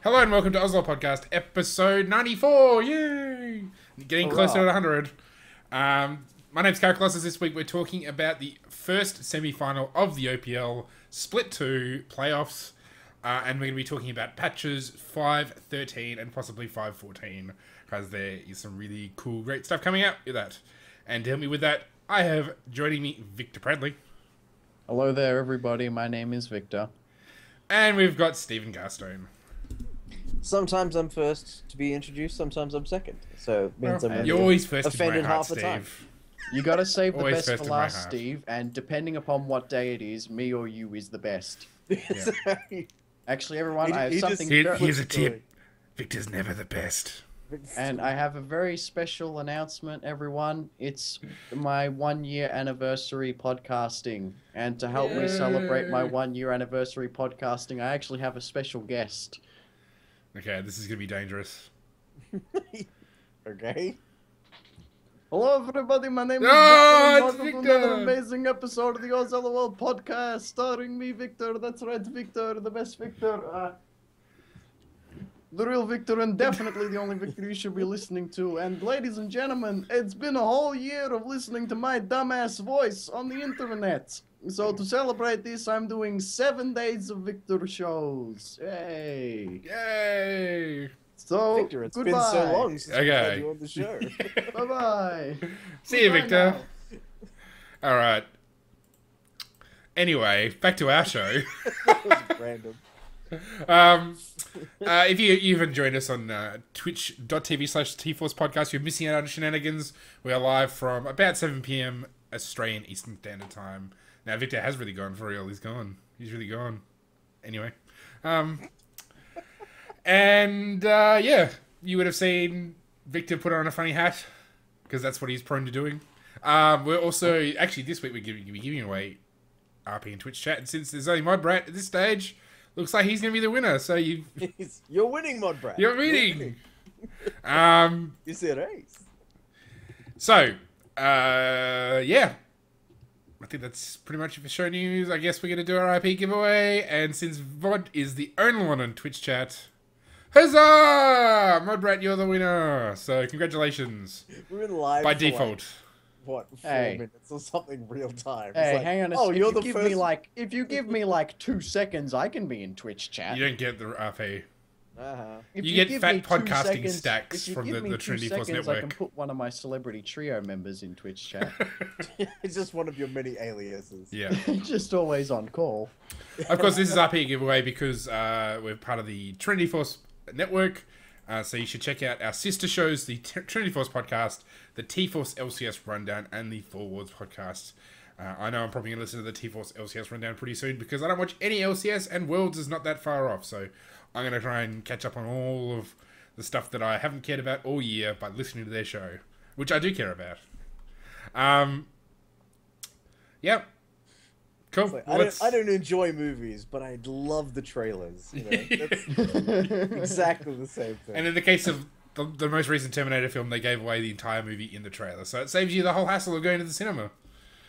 Hello and welcome to OzLoL Podcast, episode 94. Yay! Getting closer to 100. My name's Colossus. This week we're talking about the first semi-final of the OPL Split 2 playoffs. And we're going to be talking about patches 5.13 and possibly 5.14. Because there is some really cool, great stuff coming out with that. And to help me with that, I have joining me Victor Bradley. Hello there, everybody. My name is Victor. And we've got Stephen Garstone. Sometimes I'm first to be introduced, sometimes I'm second. So it means I'm You're always first offended in my heart, half the time. Steve. You gotta save the Always best first for in my last, heart. Steve, and depending upon what day it is, me or you is the best. Actually, everyone, I have something Here's a tip. Victor's never the best. and I have a very special announcement, everyone. It's my 1-year anniversary podcasting, and to help me celebrate my 1-year anniversary podcasting, I actually have a special guest. Okay, this is going to be dangerous. Okay. Hello, everybody. My name is Oh, Victor. it's Welcome to another Victor! amazing episode of the OzLoL podcast, starring me, Victor. That's right, Victor, the best Victor. The real Victor, and definitely the only Victor you should be listening to. And ladies and gentlemen, it's been a whole year of listening to my dumbass voice on the internet. So to celebrate this, I'm doing 7 days of Victor shows. Yay! Yay! So, Victor, it's goodbye. been so long since we Okay. had you on the show. Bye-bye. See you, Goodbye Victor. now. Alright. Anyway, back to our show. That was random. If you've joined us on twitch.tv/TForce podcast, you're missing out on shenanigans. We are live from about 7 p.m. Australian Eastern Standard Time. Now, Victor has really gone for real. He's gone. He's really gone. Anyway. Yeah, you would have seen Victor put on a funny hat, because that's what he's prone to doing. We're also, actually, this week we're giving away RP and Twitch chat, and since there's only Mod Brat at this stage, looks like he's going to be the winner, so You're winning, Mod Brat. you're winning. You said ace. So, yeah. I think that's pretty much it for show news. I guess we're going to do our IP giveaway, and since Vod is the only one on Twitch chat, huzzah! Mod Brat, you're the winner. So, congratulations. We're in live By for default. Like, 4 Hey. minutes or something real time. Hey, It's like, hang on a oh, second. you're the first. If you give me like 2 seconds, I can be in Twitch chat. You don't get the RP. Uh-huh. If You get give fat me 2 podcasting seconds- stacks if you from give the me 2 Trinity Force seconds, I can Network. put one of my celebrity trio members in Twitch chat. It's just one of your many aliases. Yeah. Just always on call. Of course, this is RP giveaway because we're part of the Trinity Force Network. So you should check out our sister shows, the Trinity Force podcast, the T-Force LCS Rundown, and the Four Wars podcast. I know I'm probably going to listen to the T-Force LCS Rundown pretty soon because I don't watch any LCS, and Worlds is not that far off. So I'm going to try and catch up on all of the stuff that I haven't cared about all year by listening to their show, which I do care about. Yep. Cool. It's like, Well, I don't enjoy movies, but I love the trailers. You know, that's exactly the same thing. And in the case of the most recent Terminator film, they gave away the entire movie in the trailer, so it saves you the whole hassle of going to the cinema.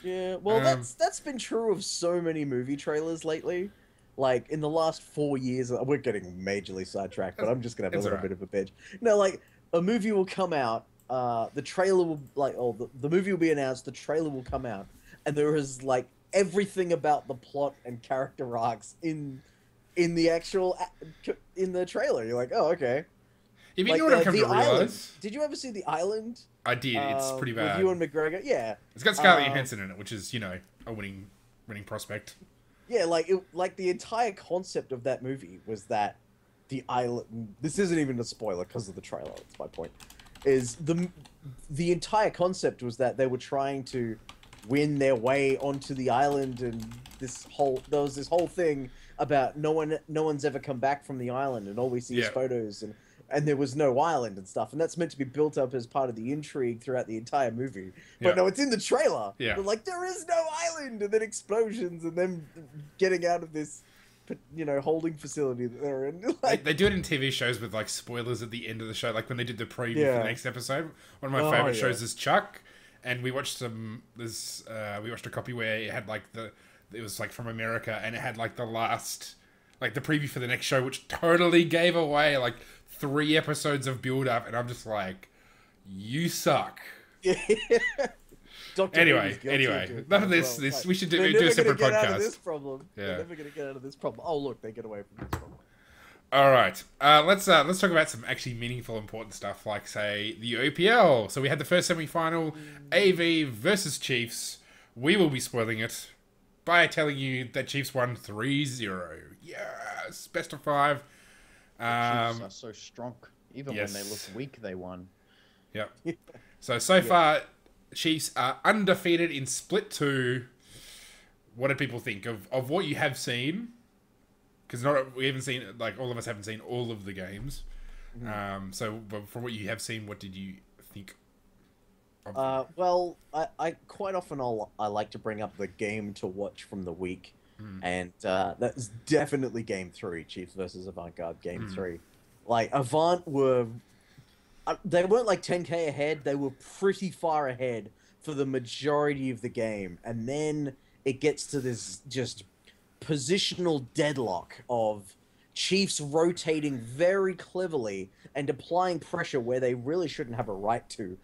Yeah, well, that's been true of so many movie trailers lately. Like, in the last 4 years, we're getting majorly sidetracked, but I'm just gonna have a little bit of a bitch. No, like, a movie will come out, the trailer will, the movie will be announced, the trailer will come out, and there is, like, everything about the plot and character arcs in the actual, in the trailer. You're like, oh, okay. If you Like, know what I've come The to Island. realize, Did you ever see The Island? I did. It's pretty bad. With Ewan McGregor? Yeah. It's got Scarlett Johansson in it, which is, a winning prospect. Yeah, like the entire concept of that movie was that the island. This isn't even a spoiler because of the trailer. That's my point. Is the entire concept was that they were trying to win their way onto the island, and there was this whole thing about no one's ever come back from the island, and all we see is photos, and there was no island and stuff, and that's meant to be built up as part of the intrigue throughout the entire movie. But no, it's in the trailer. Yeah. But like, there is no island, and then explosions, and them getting out of this, holding facility that they're in. Like, They do it in TV shows with, like, spoilers at the end of the show, like when they did the preview for the next episode. One of my favorite shows is Chuck, and we watched we watched a copy where it had, like, it was, like, from America, and it had, like, the last like the preview for the next show, which totally gave away like 3 episodes of build up, and I'm just like, you suck. Anyway, none of this. We should do a separate podcast. Out of this problem. Yeah. They're never gonna get out of this problem. Oh look, they get away from this problem. All right, let's talk about some actually meaningful, important stuff, like say the OPL. So we had the first semi-final, AV versus Chiefs. We will be spoiling it by telling you that Chiefs won 3-0. Yes, best of 5. Chiefs are so strong. Even when they look weak, they won. Yep. So far, Chiefs are undefeated in Split 2. What do people think of what you have seen? Because we haven't seen, like, all of us haven't seen all of the games. Mm-hmm. So from what you have seen, what did you think of them? Well, I quite often I like to bring up the game to watch from the week. And that's definitely Game 3, Chiefs versus Avantgarde Game 3. Like, Avant were... they weren't like 10k ahead, they were pretty far ahead for the majority of the game. And then it gets to this just positional deadlock of Chiefs rotating very cleverly and applying pressure where they really shouldn't have a right to,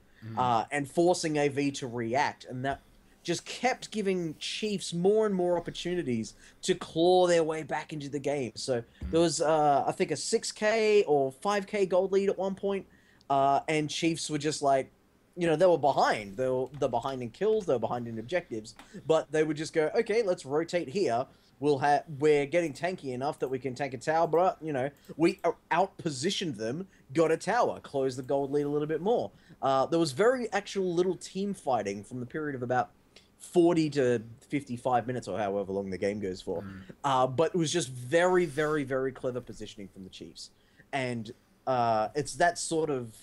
and forcing AV to react. And that just kept giving Chiefs more and more opportunities to claw their way back into the game. So there was, I think, a 6k or 5k gold lead at one point, and Chiefs were just like, you know, they were behind. They're behind in kills, they're behind in objectives, but they would just go, okay, let's rotate here. We're getting tanky enough that we can tank a tower, but, you know, we out-positioned them, got a tower, closed the gold lead a little bit more. There was very actual little team fighting from the period of about 40 to 55 minutes or however long the game goes for. But it was just very, very, very clever positioning from the Chiefs. And it's that sort of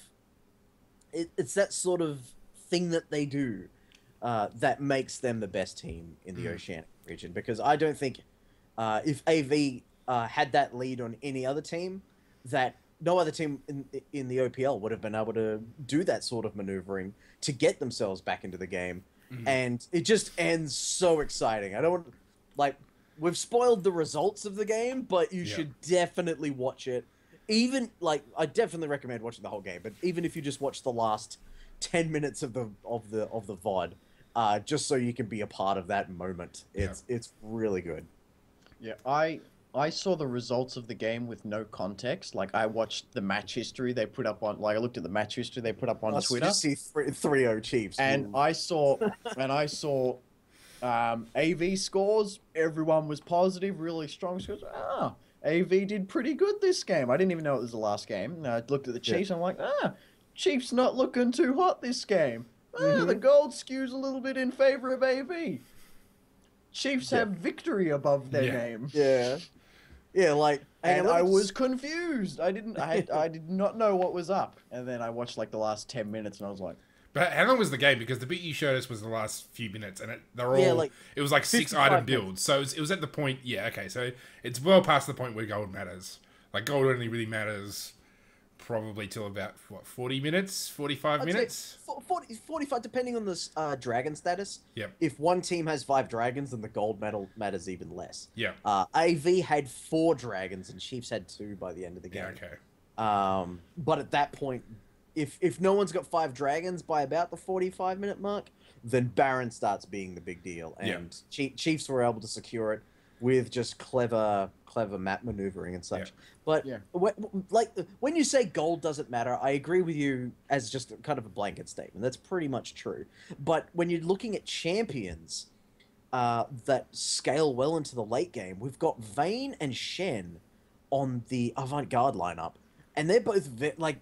thing that they do that makes them the best team in the Oceanic region. Because I don't think if AV had that lead on any other team, that no other team in the OPL would have been able to do that sort of maneuvering to get themselves back into the game. And it just ends so exciting. I don't want, like, we've spoiled the results of the game, but you should definitely watch it. Even, like, I definitely recommend watching the whole game, but even if you just watch the last 10 minutes of the VOD, just so you can be a part of that moment. It's really good. Yeah, I saw the results of the game with no context. Like, I watched the match history they put up on, like, I looked at the match history they put up on Twitter. Just see 3-0 Chiefs. And I saw AV scores. Everyone was positive, really strong scores. AV did pretty good this game. I didn't even know it was the last game. And I looked at the Chiefs and I'm like, Chiefs not looking too hot this game. The gold skews a little bit in favor of AV. Chiefs have victory above their name. Yeah, like, and I was confused. I did not know what was up. And then I watched like the last 10 minutes and I was like, but how long was the game? Because the bit you showed us was the last few minutes, and it was like 6 item builds. So it was at the point, so it's well past the point where gold matters. Like, gold only really matters probably till about, 40 minutes? 45 minutes? 45, depending on the dragon status. Yep. If one team has 5 dragons, then the gold medal matters even less. Yeah. AV had 4 dragons, and Chiefs had 2 by the end of the game. Yeah, okay. But at that point, if no one's got 5 dragons by about the 45-minute mark, then Baron starts being the big deal. And Chiefs were able to secure it with just clever map maneuvering and such. But when you say gold doesn't matter, I agree with you as just kind of a blanket statement. That's pretty much true. But when you're looking at champions that scale well into the late game, we've got Vayne and Shen on the Avant-Garde lineup. And they're both, like...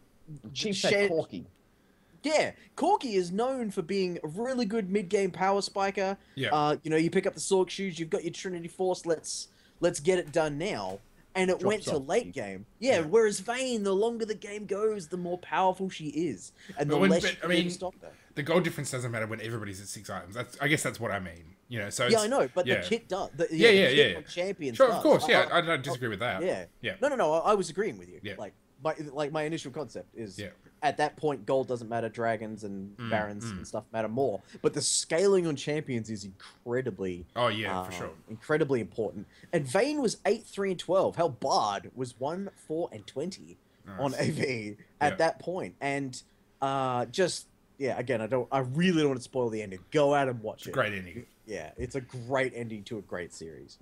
Chiefs had Corki. Yeah, Corki is known for being a really good mid-game power spiker. Yeah. You know, you pick up the Sork shoes, you've got your Trinity Force, let's get it done now. And it went to late game. Yeah, whereas Vayne, the longer the game goes, the more powerful she is. And the less you can stop her. The gold difference doesn't matter when everybody's at 6 items. I guess that's what I mean. You know, so I know, but the kit does. The kit on Champions sure, does. of course, I don't disagree with that. Yeah. Yeah. No, I was agreeing with you. Yeah. Like my initial concept is at that point, gold doesn't matter. Dragons and barons and stuff matter more. But the scaling on champions is incredibly, Oh yeah, for sure. incredibly important. And Vayne was 8-3-12. Hell, Bard was 1-4-20 on AV at that point. And just again, I really don't want to spoil the ending. Go out and watch it. Great ending. Yeah, it's a great ending to a great series.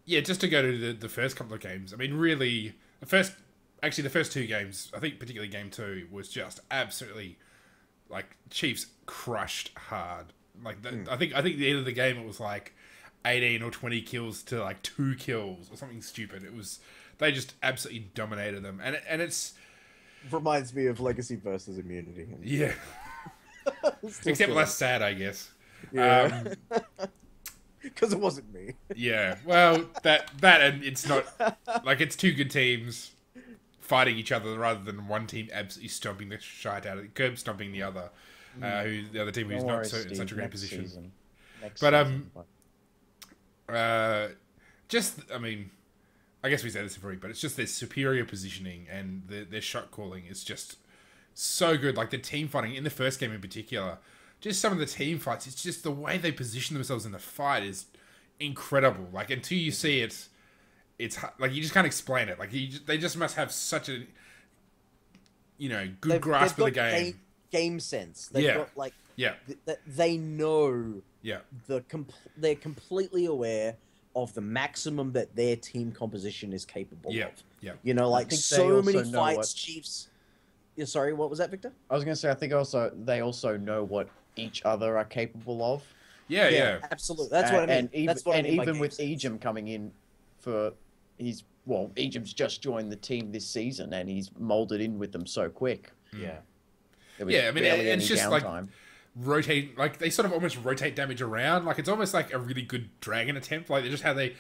Yeah, just to go to the first couple of games. I mean, really, the first 2 games, I think particularly game 2, was just absolutely, like, Chiefs crushed hard. Like, I think at the end of the game it was like 18 or 20 kills to like 2 kills or something stupid. They just absolutely dominated them, and it's reminds me of Legacy versus Immunity. Yeah, except less sad, I guess. Yeah. Because it wasn't me. Yeah, well, that and it's not like it's 2 good teams fighting each other rather than one team absolutely stomping the shite out of it, curb stomping the other, who the other team who's not in such a great position. Just I mean, I guess we said this before, but it's just their superior positioning and their shot calling is just so good. Like the team fighting in the first game in particular. Just some of the team fights, it's just the way they position themselves in the fight is incredible. Like, until you see it, it's like, you just can't explain it. Like, they just must have such a, good grasp of the game. Game sense. They've got, like, they know. Yeah. They're completely aware of the maximum that their team composition is capable of. Yeah. You know, like, so many fights, Chiefs. Yeah, sorry, what was that, Victor? I was going to say, I think they also know what each other are capable of. Yeah. Absolutely. That's what I mean. And even with Ejim coming in for Ejim's just joined the team this season and he's molded in with them so quick. Yeah. I mean, it's just like rotate, like they sort of almost rotate damage around. Like it's almost like a really good dragon attempt. Like just how they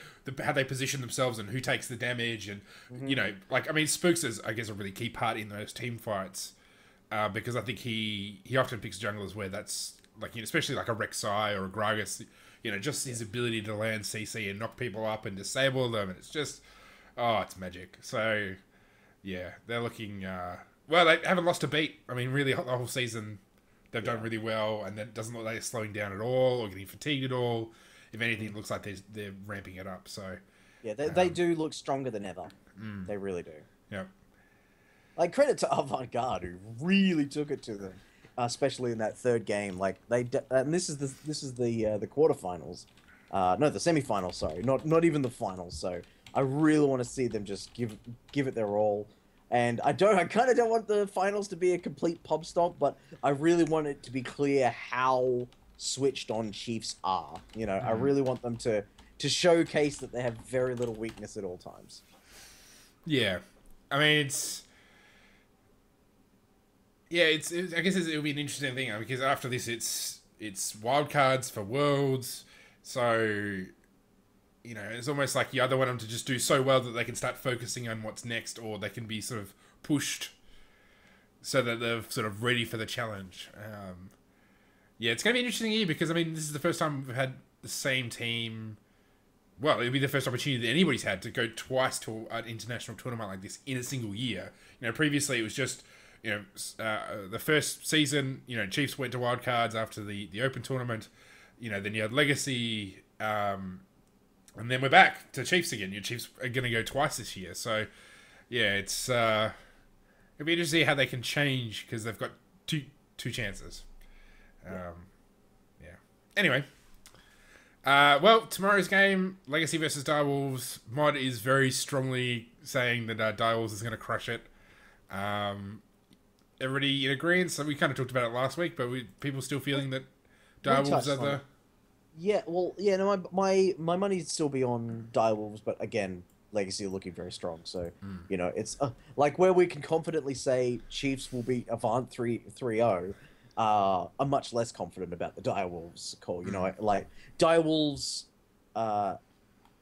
position themselves and who takes the damage, and like I mean, Spooks is I guess a really key part in those team fights because I think he often picks junglers where that's like especially like a Rek'Sai or a Gragas, just his ability to land CC and knock people up and disable them, and it's just it's magic. So yeah, they're looking well. They haven't lost a beat. I mean, really, the whole season. They've done really well, and that doesn't look like they're slowing down at all or getting fatigued at all. If anything, it looks like they're ramping it up. So yeah, they do look stronger than ever. They really do. Yeah. Like credit to Avant-Garde who really took it to them, especially in that third game. Like and this is the quarterfinals, no, the semifinals. Sorry, not even the finals. So I really want to see them just give it their all. And I kind of don't want the finals to be a complete pub stomp, but I really want it to be clear how switched on Chiefs are. I really want them to showcase that they have very little weakness at all times. Yeah, I mean I guess it'll be an interesting thing because after this it's wildcards for Worlds, so. It's almost like you either want them to just do so well that they can start focusing on what's next, or they can be sort of pushed so that they're sort of ready for the challenge. It's going to be an interesting year because, I mean, this is the first time we've had the same team. Well, it'll be the first opportunity that anybody's had to go twice to an international tournament like this in a single year. Previously it was just, the first season, Chiefs went to wildcards after the Open tournament. Then you had Legacy, and then we're back to Chiefs again. Your Chiefs are going to go twice this year. So, yeah, it's it'll be interesting to see how they can change because they've got two chances. Anyway, well, tomorrow's game, Legacy versus Direwolves. Mod is very strongly saying that Direwolves is going to crush it. Everybody in agreement? So we kind of talked about it last week, but people still feeling that Direwolves are the... Yeah, well, yeah, no, my money'd still be on Direwolves, but again, Legacy are looking very strong. So, it's like where we can confidently say Chiefs will beat Avant 3-0. I'm much less confident about the Direwolves call. Like Direwolves,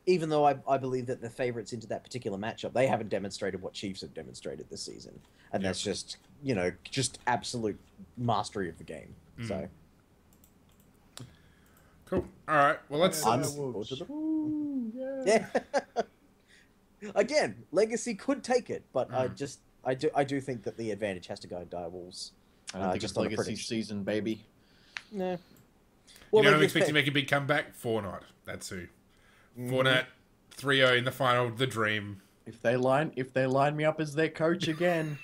even though I believe that the favorites into that particular matchup, they haven't demonstrated what Chiefs have demonstrated this season, and that's just just absolute mastery of the game. So. Cool. All right. Well, let's. Yeah. Again, Legacy could take it, but I do think that the advantage has to go direwolves. I don't think just it's on a Legacy prediction. season, baby. No. You Well, know, like I'm you expecting said- to make a big comeback. Fortnite. That's who. Fortnite 3-0 in the final. The dream. If they line me up as their coach again,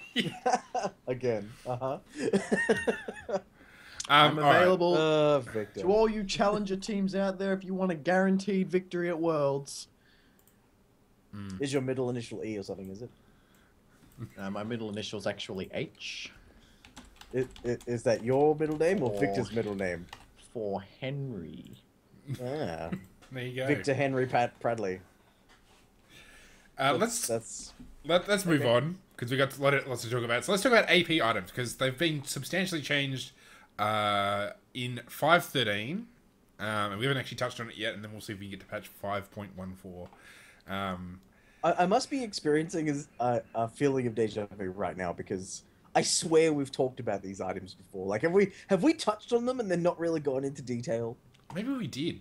Again. Uh-huh. I'm all right. available Victor. to all you challenger teams out there if you want a guaranteed victory at Worlds. Is your middle initial E or something, is it? My middle initial is actually H Is that your middle name or Oh. Victor's middle name? for Henry. Ah. There you go. Victor Henry Pradley. Let's move on because we got lots to talk about. So let's talk about AP items because they've been substantially changed in 5.13, and we haven't actually touched on it yet. And then we'll see if we can get to patch 5.14. I must be experiencing a feeling of deja vu right now because I swear we've talked about these items before. Like, have we touched on them and then not really gone into detail? Maybe we did.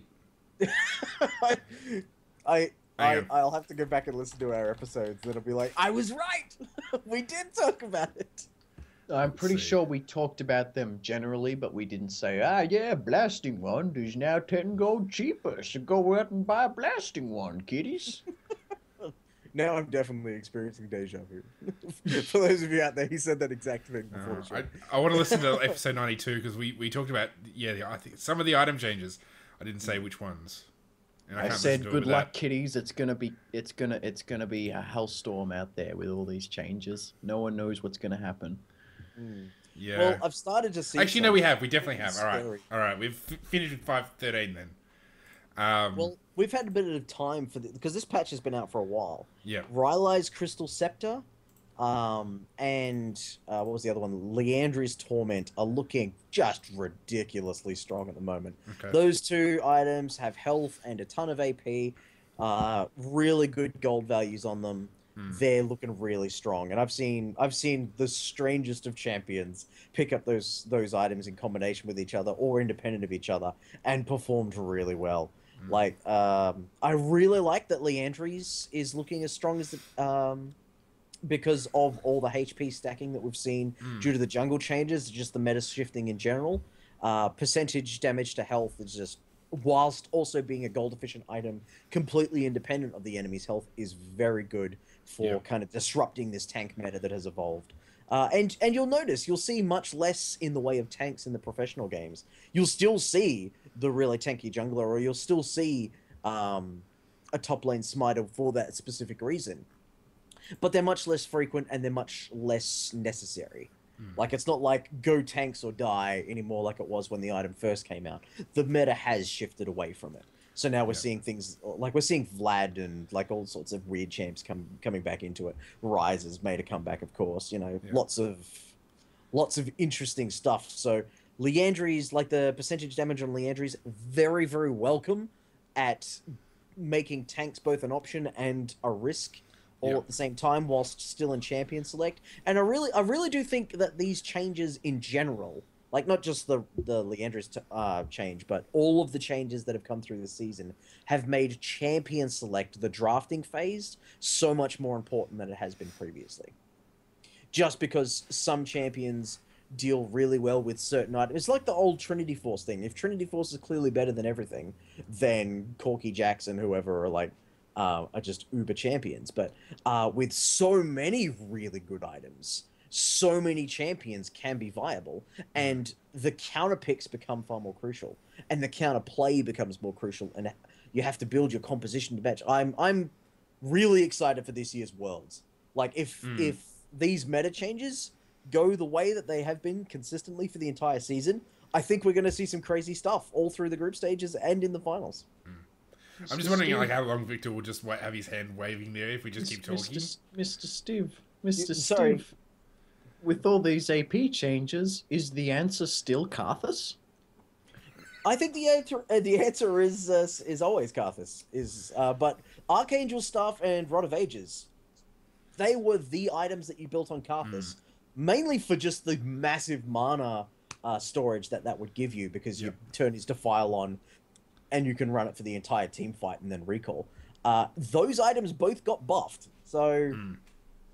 I'll have to go back and listen to our episodes. Then I'll be like, I was right. We did talk about it. I'm pretty see. sure we talked about them generally, but we didn't say, yeah, blasting wand is now 10 gold cheaper, so go out and buy a blasting wand, kiddies. Now I'm definitely experiencing deja vu. For those of you out there, he said that exact thing before the show. I want to listen to episode 92 because we talked about I think some of the item changes. I didn't say which ones. And I can't said, listen to it good without- luck, kiddies. It's gonna be a hellstorm out there with all these changes. No one knows what's gonna happen. Yeah. Well, I've started to see. Actually, no, we have. We definitely have. Scary. All right. We've finished with 5.13 then. Well, we've had a bit of time because this patch has been out for a while. Yeah. Rylai's Crystal Scepter, and what was the other one? Leandri's Torment are looking just ridiculously strong at the moment. Okay. Those two items have health and a ton of AP, really good gold values on them. They're looking really strong, and I've seen the strangest of champions pick up those items in combination with each other or independent of each other and performed really well. Like, I really like that Leandri's is looking as strong as because of all the HP stacking that we've seen due to the jungle changes, just the meta shifting in general. Percentage damage to health is just, whilst also being a gold efficient item, completely independent of the enemy's health, is very good for kind of disrupting this tank meta that has evolved. And you'll notice, you'll see much less in the way of tanks in the professional games. You'll still see the really tanky jungler, or you'll still see a top lane smiter for that specific reason. But they're much less frequent and they're much less necessary. Like, it's not like go tanks or die anymore like it was when the item first came out. The meta has shifted away from it. So now we're seeing things like we're seeing Vlad and like all sorts of weird champs coming back into it. Rise has made a comeback, of course. You know, lots of interesting stuff. So Leandri's, like the percentage damage on Leandri's, very, very welcome at making tanks both an option and a risk all at the same time, whilst still in champion select. And I really do think that these changes in general, like not just the Leandri's change, but all of the changes that have come through this season have made champion select, the drafting phase, so much more important than it has been previously. Just because some champions deal really well with certain items. It's like the old Trinity Force thing. If Trinity Force is clearly better than everything, then Corky Jackson, whoever, are like are just uber champions. But with so many really good items, so many champions can be viable, and the counter picks become far more crucial, and the counter play becomes more crucial, and you have to build your composition to match. I'm really excited for this year's Worlds. Like, if these meta changes go the way that they have been consistently for the entire season, I think we're going to see some crazy stuff all through the group stages and in the finals. I'm just wondering like how long Victor will just have his hand waving there if we just keep talking. Mr. Steve, Sorry. Steve, with all these AP changes, is the answer still Karthus? I think the answer is always Karthus. But Archangel Staff and Rod of Ages, they were the items that you built on Karthus, mainly for just the massive mana storage that would give you, because you turn his Defile on, and you can run it for the entire team fight and then recall. Those items both got buffed, so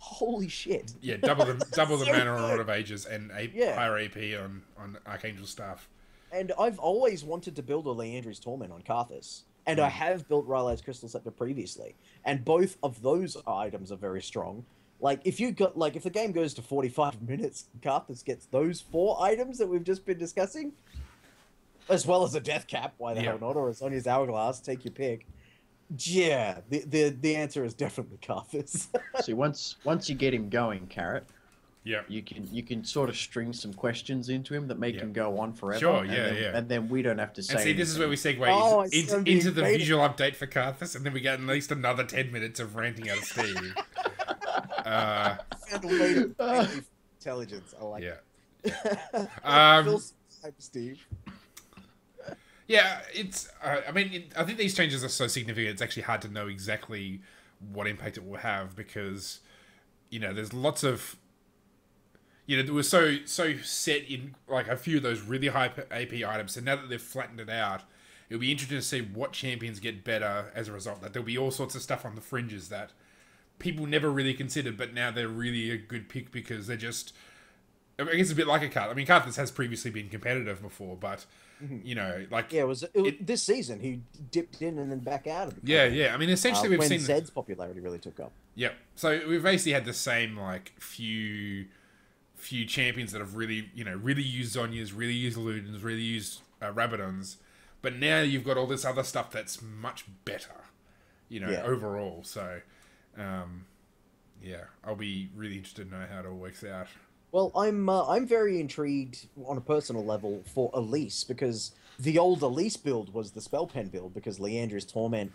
holy shit. Yeah, double the So mana on good. Rod of Ages and Yeah. higher AP on Archangel staff. And I've always wanted to build a Leandri's Torment on Karthus. And I have built Ryla's Crystal Scepter previously. And both of those items are very strong. Like, if the game goes to 45 minutes, Karthus gets those 4 items that we've just been discussing, as well as a Death Cap, why the hell not, or a Sonya's Hourglass, take your pick. Yeah, the answer is definitely Karthus. See, once you get him going, Carrot, Yeah. you can sort of string some questions into him that make him go on forever. Sure, And then we don't have to say. And see, this is where we segue into the visual update for Karthus, and then we get at least another 10 minutes of ranting out of Steve. Found a way to play intelligence. I like Yeah. Phil, Steve. Yeah, it's. I think these changes are so significant. It's actually hard to know exactly what impact it will have because, there's lots of. It was so set in like a few of those really high AP items. So now that they've flattened it out, it'll be interesting to see what champions get better as a result. Like there'll be all sorts of stuff on the fringes that people never really considered, but now they're really a good pick because they're just. I guess it's a bit like a Karthus. I mean, Karthus has previously been competitive before, but it was this season he dipped in and then back out of it. Yeah. I mean, essentially we've when seen Zed's popularity really took up. Yep. So we've basically had the same few champions that have really used Zonyas, really used Ludens, really used Rabadons, but now you've got all this other stuff that's much better, overall. So, I'll be really interested to know how it all works out. Well, I'm very intrigued on a personal level for Elise because the old Elise build was the Spell Pen build because Leandra's Torment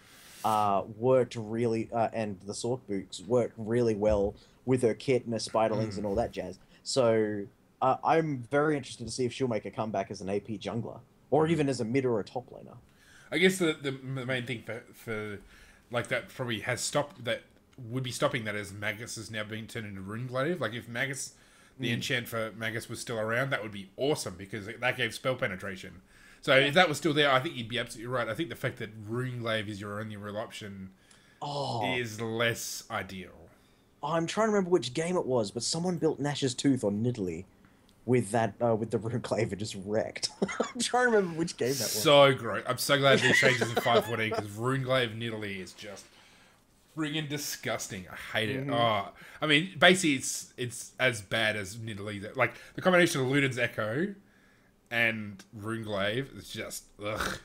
worked really and the Sork Boots worked really well with her kit and her Spiderlings and all that jazz. So I'm very interested to see if she'll make a comeback as an AP jungler or even as a mid or a top laner. I guess the main thing for like that probably has stopped that would be stopping that as Magus is now being turned into Runeglaive. Like if Magus. The enchant for Magus was still around, that would be awesome because that gave spell penetration. So if that was still there, I think you'd be absolutely right. I think the fact that Runeglaive is your only real option is less ideal. I'm trying to remember which game it was, but someone built Nash's Tooth on Nidalee with that with the Runeglaive and just wrecked. I'm trying to remember which game that was. So great. I'm so glad these changes in 514 because Runeglaive Nidalee is just friggin' disgusting. I hate it. Oh, I mean, basically, it's as bad as Nidalee. Like the combination of Luden's Echo and Runeglaive is just gross,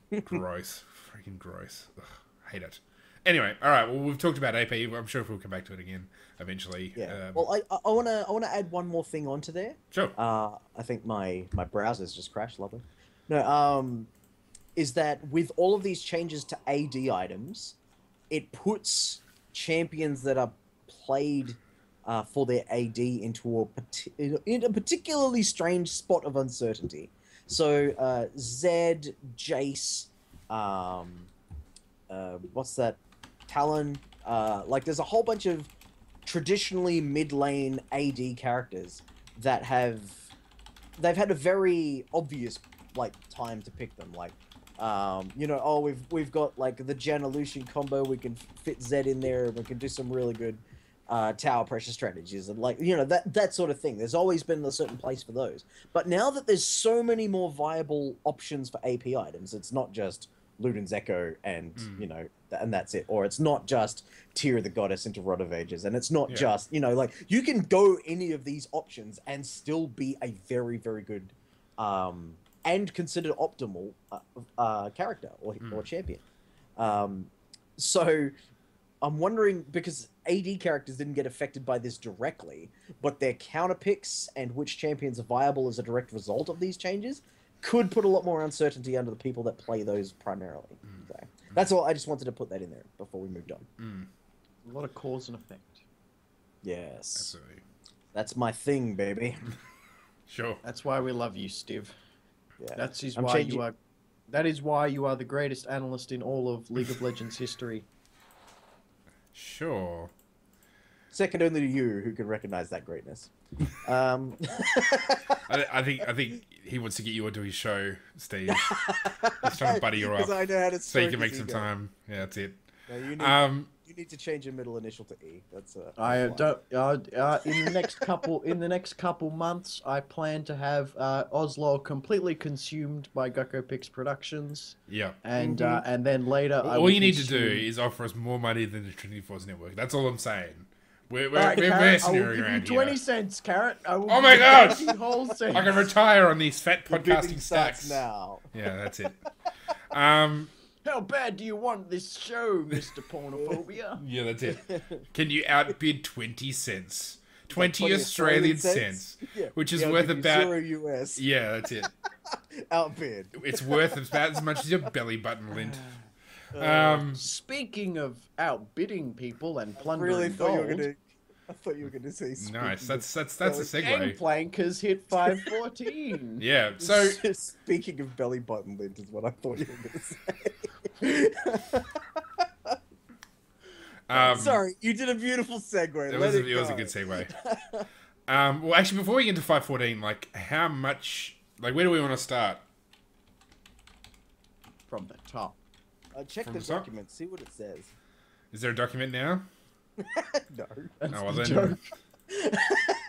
freaking gross. Ugh, hate it. Anyway, all right. Well, we've talked about AP. I'm sure we'll come back to it again eventually. Yeah. Well, I wanna add one more thing onto there. Sure. I think my browser's just crashed. Lovely. No. Is that with all of these changes to AD items, it puts champions that are played for their AD into a particularly strange spot of uncertainty. So Zed, Jace, what's that? Talon. There's a whole bunch of traditionally mid lane AD characters that they've had a very obvious time to pick them. We've got the Janna Lucian combo. We can fit Zed in there, and we can do some really good tower pressure strategies, and that sort of thing. There's always been a certain place for those, but now that there's so many more viable options for AP items, it's not just Luden's Echo and and that's it, or it's not just Tyr the Goddess into Rod of Ages, and it's not just you can go any of these options and still be a very, very good and considered optimal character or champion. So I'm wondering, because AD characters didn't get affected by this directly, but their counter picks and which champions are viable as a direct result of these changes could put a lot more uncertainty under the people that play those primarily. So that's all. I just wanted to put that in there before we moved on. A lot of cause and effect. Yes. Absolutely. That's my thing, baby. Sure. That's why we love you, Steve. Yeah. That is why you are the greatest analyst in all of League of Legends history. Sure. Second only to you, who can recognize that greatness. I think he wants to get you onto his show, Steve. He's trying to buddy you up I know how to so you can make some time. Yeah, that's it. No, You need to change your middle initial to E. That's I don't. In the next couple months, I plan to have OzLoL completely consumed by Gecko Pix Productions, Yeah. and then later, I All will you need to do consume- is offer us more money than the Trinity Force Network. That's all I'm saying. We're Alright, Carrot, I will mercenary give you around 20 here. cents, Carrot. I will Oh give my you God! 20 whole cents. I can retire on these fat The bidding podcasting starts stacks. now. Yeah, that's it. How bad do you want this show, Mr. Pornophobia? Yeah, that's it. Can you outbid 20 cents? 20 20 Australian cents, Yeah. which is Yeah, I'll worth give you about... 0 US. Yeah, that's it. Outbid. It's worth about as much as your belly button lint. Speaking of outbidding people and I plundering really thought gold, I thought you were gonna say. Nice. That's a Gang segue. Plankers hit 514. Yeah. So Speaking of belly button lint is what I thought you were gonna say. Sorry, you did a beautiful segue. it was a good segue. Well, actually, before we get into 514, like, how much, like, where do we want to start? From the top. Check From the the top? document, see what it says. Is there a document now? No. Oh, well the then. joke.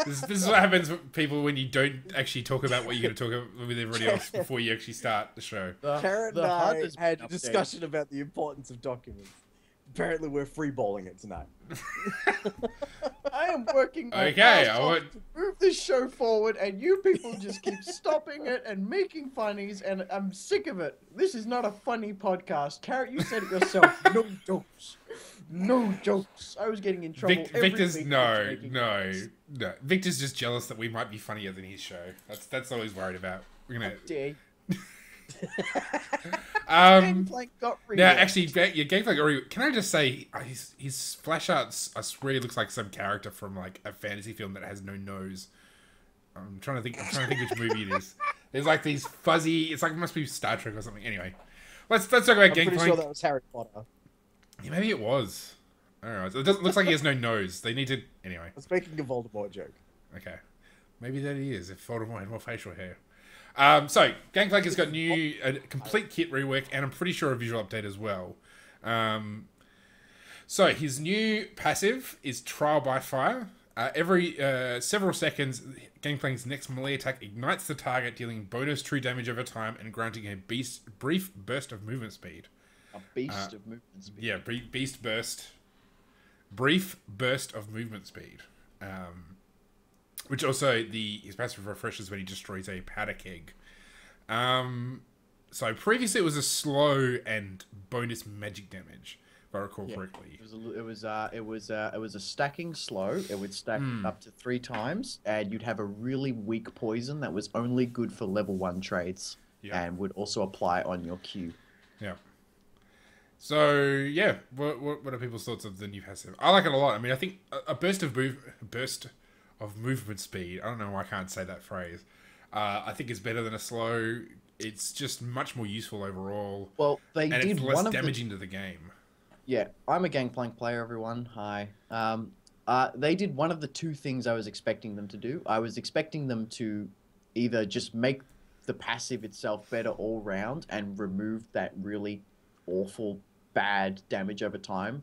This is what happens with people when you don't actually talk about what you're going to talk about with everybody else before you actually start the show. Carrot The and HUD I has had been a updated. discussion about the importance of documents. Apparently, we're freeballing it tonight. I am working my Okay, ass off to move this show forward, and you people just keep stopping it and making funnies, and I'm sick of it. This is not a funny podcast. Carrot, you said it yourself. No jokes. No jokes. I was getting in trouble. every Victor's week no. for making jokes. Victor's just jealous that we might be funnier than his show. That's all he's worried about. We're gonna. Dare. Now, Got actually, yeah, Gameplay. Can I just say his splash arts? I swear he looks like some character from like a fantasy film that has no nose. I'm trying to think which movie it is. There's like these fuzzy. It's like it must be Star Trek or something. Anyway, let's talk about I'm Gameplay. pretty sure that was Harry Potter. Yeah, maybe it was. I don't know. It doesn't looks like he has no nose. They need to anyway. I was making a Voldemort joke. Okay, maybe that he is. If Voldemort had more facial hair. So Gangplank has got a complete kit rework, and I'm pretty sure a visual update as well. So his new passive is Trial by Fire. Every several seconds, Gangplank's next melee attack ignites the target, dealing bonus true damage over time and granting a brief burst of movement speed. A beast of movement speed. Yeah, beast burst. Brief burst of movement speed. Which also, his passive refreshes when he destroys a powder keg. So previously it was a slow and bonus magic damage, if I recall correctly. It was a stacking slow. It would stack up to 3 times, and you'd have a really weak poison that was only good for level 1 trades, and would also apply on your Q. Yeah. So yeah, what are people's thoughts of the new passive? I like it a lot. I mean, I think a burst of movement speed. I don't know why I can't say that phrase. I think it's better than a slow. It's just much more useful overall. Well, and it's less damaging to the game. Yeah, I'm a Gangplank player, everyone. Hi. They did one of the 2 things I was expecting them to do. I was expecting them to either just make the passive itself better all round and remove that really awful bad damage over time.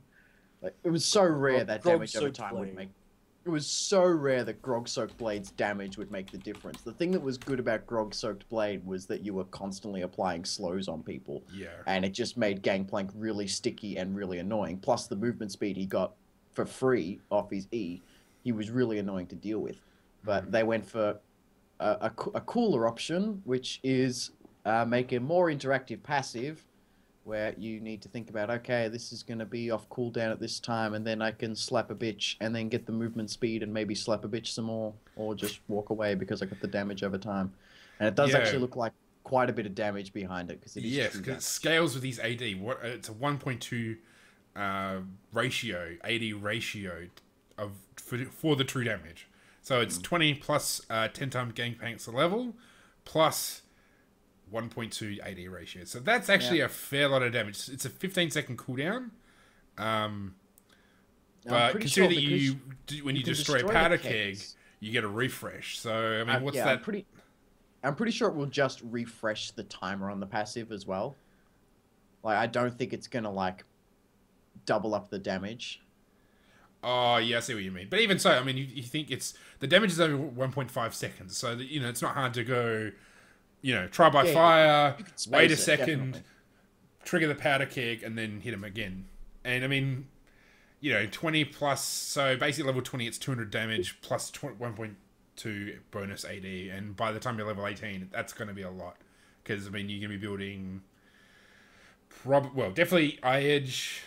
Like, it was so rare that damage over time would make. It was so rare that Grog-Soaked Blade's damage would make the difference. The thing that was good about Grog-Soaked Blade was that you were constantly applying slows on people. Yeah. And it just made Gangplank really sticky and really annoying. Plus the movement speed he got for free off his E, he was really annoying to deal with. But they went for a cooler option, which is make a more interactive passive, where you need to think about, okay, this is going to be off cooldown at this time, and then I can slap a bitch, and then get the movement speed, and maybe slap a bitch some more, or just walk away because I got the damage over time. And it does actually look like quite a bit of damage behind it, because it is because it scales with his AD. It's a 1.2 ratio, AD ratio for the true damage. So it's 20 plus 10 times Gangplank's level, plus 1.2 AD ratio. So that's actually a fair lot of damage. It's a 15-second cooldown. But consider that when you destroy a powder keg, you get a refresh. So, I mean, what's that? I'm pretty sure it will just refresh the timer on the passive as well. Like, I don't think it's going to, like, double up the damage. Oh, yeah, I see what you mean. But even so, I mean, you think it's... The damage is over 1.5 seconds. So, that, you know, it's not hard to go, you know, try by fire, you can space wait a it, second, definitely. trigger the powder keg, and then hit him again. And, I mean, you know, 20 plus... So, basically level 20, it's 200 damage plus 1.2 bonus AD. And by the time you're level 18, that's going to be a lot. Because, I mean, you're going to be building... Well, definitely Eye Edge...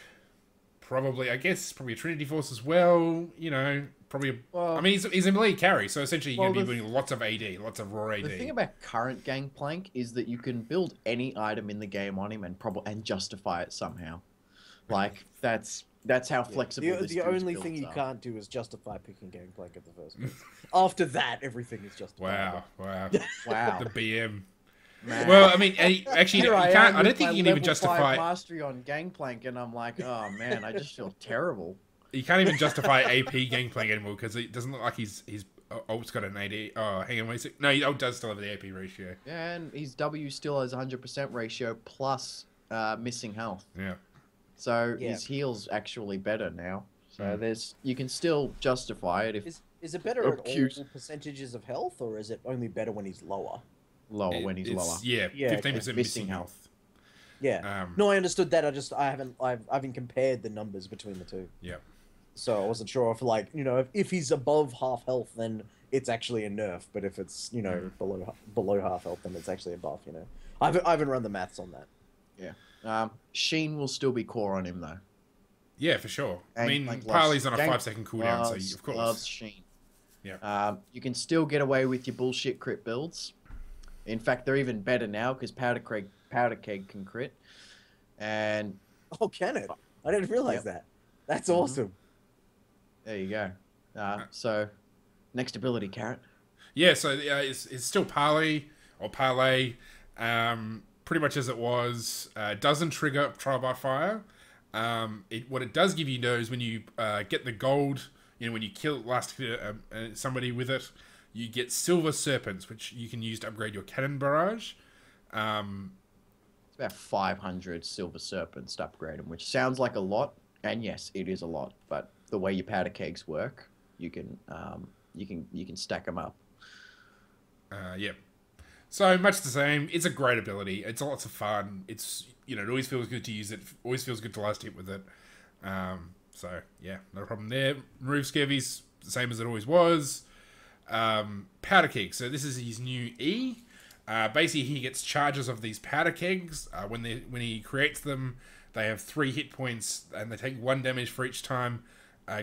Probably, I guess, probably a Trinity Force as well. You know, probably. Well, I mean, he's a melee carry, so essentially you're well, going to be doing lots of AD, lots of raw AD. The thing about current Gangplank is that you can build any item in the game on him and justify it somehow. Like that's how flexible. The this dude's only thing builds you are. can't do is justify picking Gangplank at the first place. After that, everything is justified. Wow, Wow. the BM. Man. Well, I mean, actually, you Here can't. am I don't with think my you can even level 5 justify. mastery on Gangplank, and I'm like, oh man, I just feel terrible. You can't even justify AP Gangplank anymore because it doesn't look like he's ult's got an AD. Oh, hang on, wait a sec. No, he ult does still have the AP ratio. Yeah, and his W still has 100% ratio plus missing health. Yeah. So Yeah. his heal's actually better now. So Mm. you can still justify it if Is it better at Acute. all percentages of health, or is it only better when he's lower? lower when he's It's- lower. Yeah, Yeah, 15% missing health. Yeah. Um, No, I understood that. I haven't compared the numbers between the two. Yeah. So I wasn't sure if, like, you know, if he's above half health, then it's actually a nerf. But if it's, you know, below half health, then it's actually a buff. You know, I haven't run the maths on that. Sheen will still be core on him though. Yeah, for sure. I mean, Gangplank Parley's on a loves- 5-second cooldown, so of course. Loves Sheen. Yeah. You can still get away with your bullshit crit builds. In fact, they're even better now because Powder Keg can crit. And Oh, can it? I didn't realize Yep. that. That's awesome. there you go. So, next ability, Carrot. Yeah, so it's still Parley or Parlay, pretty much as it was. Doesn't trigger trial by fire. What it does give you though is when you get the gold, you know, when you kill somebody with it, you get silver serpents, which you can use to upgrade your cannon barrage. It's about 500 silver serpents to upgrade them, which sounds like a lot, and yes, it is a lot. But the way your powder kegs work, you can stack them up. Yeah. So much the same. It's a great ability. It's lots of fun. It's, you know, it always feels good to use it. Always feels good to last hit with it. So yeah, no problem there. Roof Skevy's the same as it always was. Powder keg. So this is his new E. Basically, he gets charges of these powder kegs. When he creates them, they have 3 hit points, and they take 1 damage for each time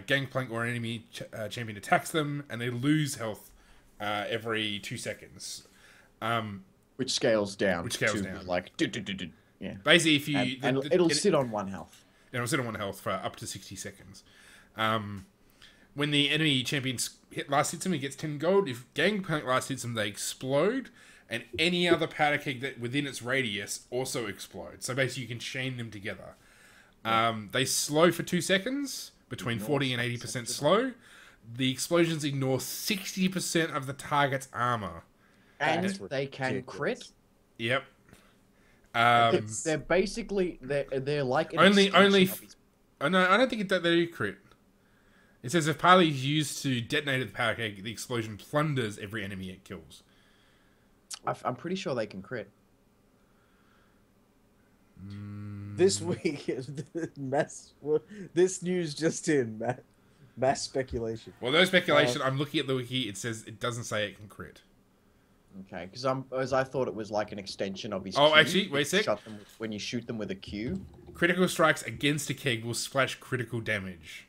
Gangplank or an enemy champion attacks them, and they lose health every 2 seconds. Which scales down. Which scales to, down. Like, yeah. Basically, if you And it'll sit on 1 health. It'll sit on 1 health for up to 60 seconds. When the enemy champion last hits him, he gets 10 gold. If Gangplank last hits him, they explode. And any other powder keg that within its radius also explodes. So basically, you can chain them together. They slow for 2 seconds, between 40 and 80% slow. The explosions ignore 60% of the target's armor. And That's they can ridiculous. crit. Yep. They're basically they're like an Only- extension only of his- Oh, no, I don't think they do crit. It says if Parley is used to detonate the powder keg, the explosion plunders every enemy it kills. I'm pretty sure they can crit. This week, this news just in, mass speculation. Well, no speculation. I'm looking at the wiki. It says it doesn't say it can crit. Okay, because I thought it was like an extension of his. Oh, Q. actually, wait a sec. When you shoot them with a Q. Critical strikes against a keg will splash critical damage.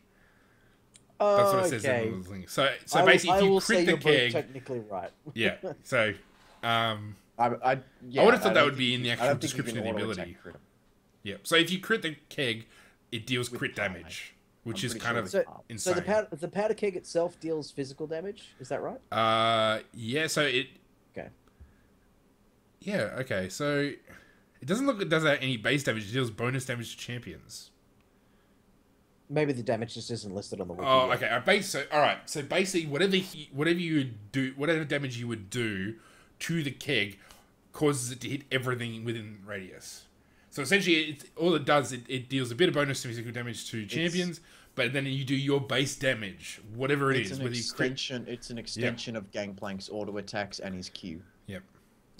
That's what it says in the link. So basically, if you crit the keg, technically right. yeah. So, Yeah, I would have thought that don't would be in the think- actual I don't think you description can of the auto-attack ability. crit 'em. Yeah. So if you crit the keg, it deals With crit Parlay. damage, which I'm is pretty kind sure of it's- So insane. the powder keg itself deals physical damage. Is that right? Yeah. So it. Okay. Yeah. Okay. So it doesn't look like it does any base damage. It deals bonus damage to champions. Maybe the damage just isn't listed on the wiki. Oh, yet. okay. All right. So basically, whatever you would do, whatever damage you would do to the keg, causes it to hit everything within radius. So essentially, all it does, it deals a bit of bonus physical damage to champions, but then you do your base damage, whatever it is. An extension. It's an extension of Gangplank's auto attacks and his Q. Yep.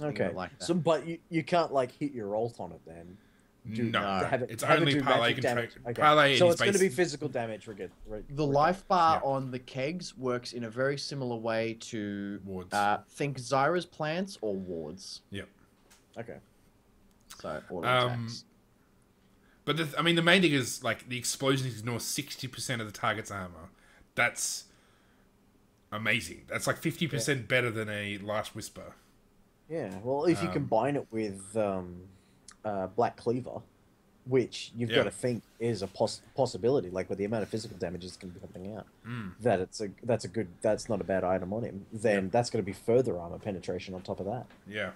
Okay. Like that. So, but you can't like hit your ult on it then. No, it's have only do parlay magic can damage. track. Okay. Parlay So is it's going to be based- physical damage. The life bar on the kegs works in a very similar way to Wards. think Zyra's plants or wards. Yep. Okay. So auto attacks. But the main thing is like the explosions ignore 60% of the target's armor. That's amazing. That's like 50% better than a Last Whisper. Yeah. Well, if you combine it with Black Cleaver, which you've got to think is a possibility, like with the amount of physical damage it's going to be pumping out, that's not a bad item on him. Then that's going to be further armor penetration on top of that. Yeah.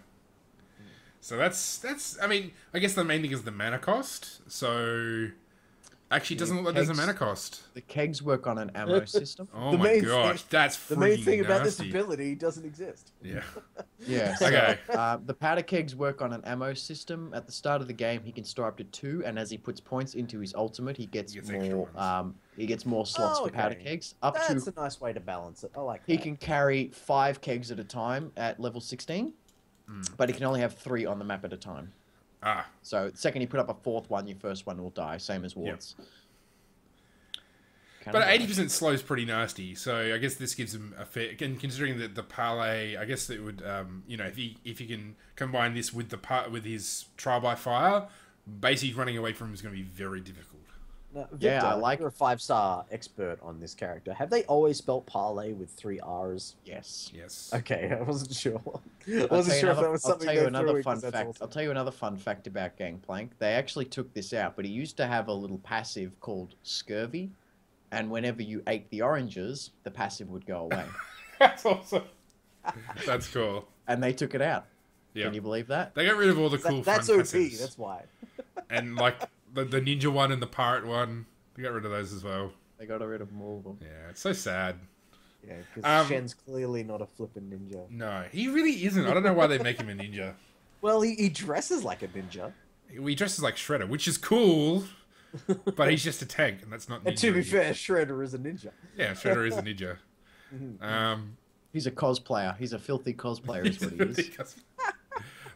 So that's. I mean, I guess the main thing is the mana cost. So actually, it doesn't look like there's a mana cost. The kegs work on an ammo system. Oh my gosh, that's the main thing nasty. about this ability doesn't exist. Yeah. Yeah. So, Okay. The powder kegs work on an ammo system. At the start of the game, he can store up to 2, and as he puts points into his ultimate, he gets more. He gets more slots for powder kegs. That's a nice way to balance it. I like that. He can carry 5 kegs at a time at level 16, but he can only have 3 on the map at a time. Ah. So the second you put up a 4th one, your first one will die. Same as wards. But 80% slow is pretty nasty, so I guess this gives him a fair. And considering that the parlay, I guess it would, if you can combine this with with his trial by fire, basically running away from him is going to be very difficult. Now, Victor, you're a 5-star expert on this character. Have they always spelt parlay with 3 R's? Yes. Yes. Okay, I wasn't sure. I wasn't sure if that was something. I'll tell you another fun fact. I'll tell you another fun fact about Gangplank. They actually took this out, but he used to have a little passive called Scurvy. And whenever you ate the oranges, the passive would go away. That's awesome. That's cool. And they took it out. Yeah. Can you believe that? They got rid of all the cool that's fun OP, passives. that's why. And like the ninja one and the pirate one, they got rid of those as well. They got rid of all of them. Yeah, it's so sad. Yeah, because Shen's clearly not a flippin' ninja. No, he really isn't. I don't know why they make him a ninja. Well, he dresses like a ninja. He dresses like Shredder, which is cool. But he's just a tank, and that's not ninja. And to be fair, Shredder is a ninja. Yeah, Shredder is a ninja. He's a cosplayer. He's a filthy cosplayer is what he is.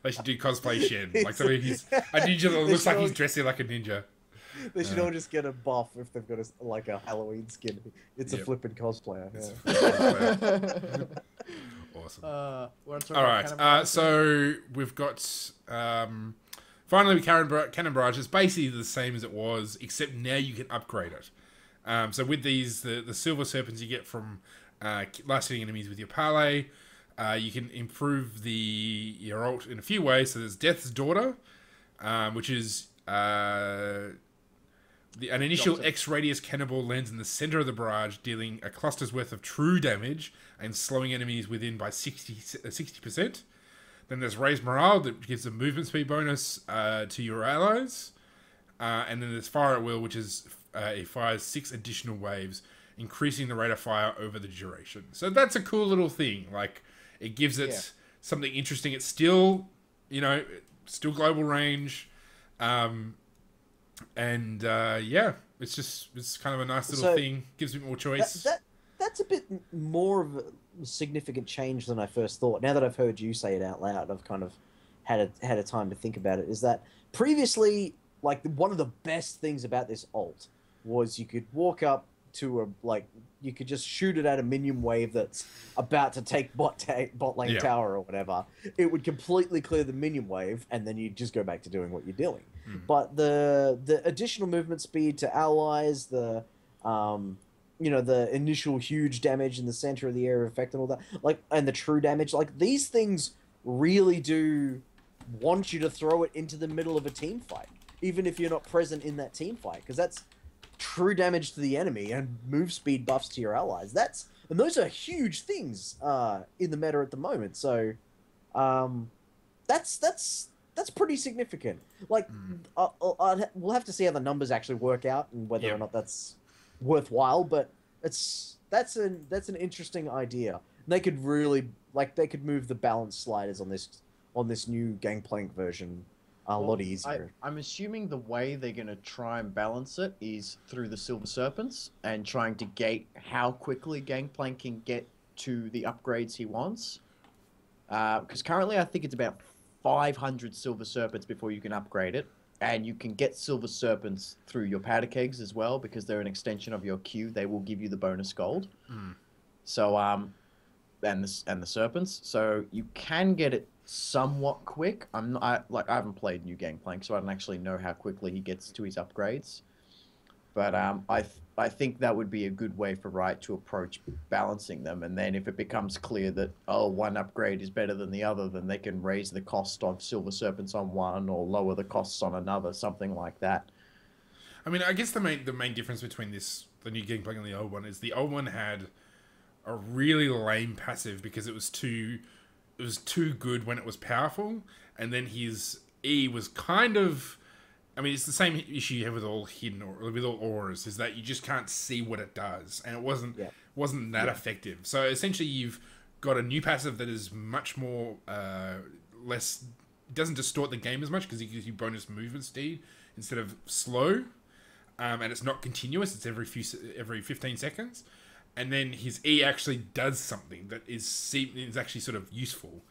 They should do cosplay Shen. Like somebody he's a ninja that looks like he's dressing like a ninja. They should all just get a buff if they've got a Halloween skin. It's a flippin' cosplayer. Awesome. All right, so we've got finally Cannon Barrage is basically the same as it was, except now you can upgrade it. So with these, the Silver Serpents you get from last hitting enemies with your parlay, you can improve your ult in a few ways. So there's Death's Daughter, which is an initial X-radius cannonball lands in the center of the barrage, dealing a cluster's worth of true damage and slowing enemies within by 60%. Then there's Raised Morale that gives a movement speed bonus to your allies. And then there's Fire at Will, which is it fires 6 additional waves, increasing the rate of fire over the duration. So that's a cool little thing. Like, it gives it something interesting. It's still, still global range. It's kind of a nice little thing. Gives me more choice. That's a bit more of a significant change than I first thought. Now that I've heard you say it out loud, I've kind of had a time to think about it. Is that previously, like, one of the best things about this ult was you could walk up to you could just shoot it at a minion wave that's about to take bot lane tower or whatever. It would completely clear the minion wave, and then you'd just go back to doing what you're doing. But the additional movement speed to allies, the initial huge damage in the center of the area of effect and all that, and the true damage, these things really do want you to throw it into the middle of a team fight, even if you're not present in that team fight, because that's true damage to the enemy and move speed buffs to your allies. And those are huge things in the meta at the moment. So that's pretty significant. We'll have to see how the numbers actually work out and whether or not that's worthwhile. But that's an interesting idea. And they could really move the balance sliders on this new Gangplank version a lot easier. I'm assuming the way they're going to try and balance it is through the Silver Serpents and trying to gate how quickly Gangplank can get to the upgrades he wants. Because currently I think it's about 500 Silver Serpents before you can upgrade it. And you can get Silver Serpents through your powder kegs as well, because they're an extension of your queue. They will give you the bonus gold. So, and the Serpents. So you can get it somewhat quick. I haven't played New Gangplank, so I don't actually know how quickly he gets to his upgrades. But I think that would be a good way for Riot to approach balancing them. And then if it becomes clear that one upgrade is better than the other, then they can raise the cost of Silver Serpents on one or lower the costs on another, something like that. I mean, I guess the main difference between the New Gangplank and the old one is the old one had a really lame passive because it was too good when it was powerful, and then his E was kind of, I mean, it's the same issue you have with all hidden or with all auras, is that you just can't see what it does, and it wasn't that effective. So essentially, you've got a new passive that is much more less, doesn't distort the game as much because it gives you bonus movement speed instead of slow, and it's not continuous. It's every 15 seconds. And then his E actually does something that is actually sort of useful.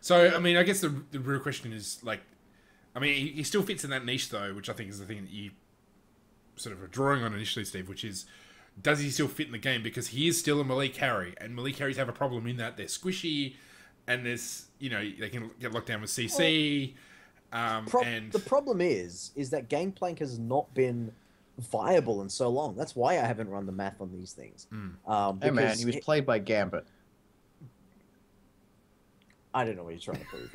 So, I mean, I guess the real question is, like, I mean, he still fits in that niche, though, which I think is the thing that you sort of are drawing on initially, Steve, which is, does he still fit in the game? Because he is still a melee carry, and melee carries have a problem in that they're squishy, and there's, you know, they can get locked down with CC. The problem is that Gangplank has not been viable in so long. That's why I haven't run the math on these things. Hey man, he was played by Gambit. I don't know what you're trying to prove.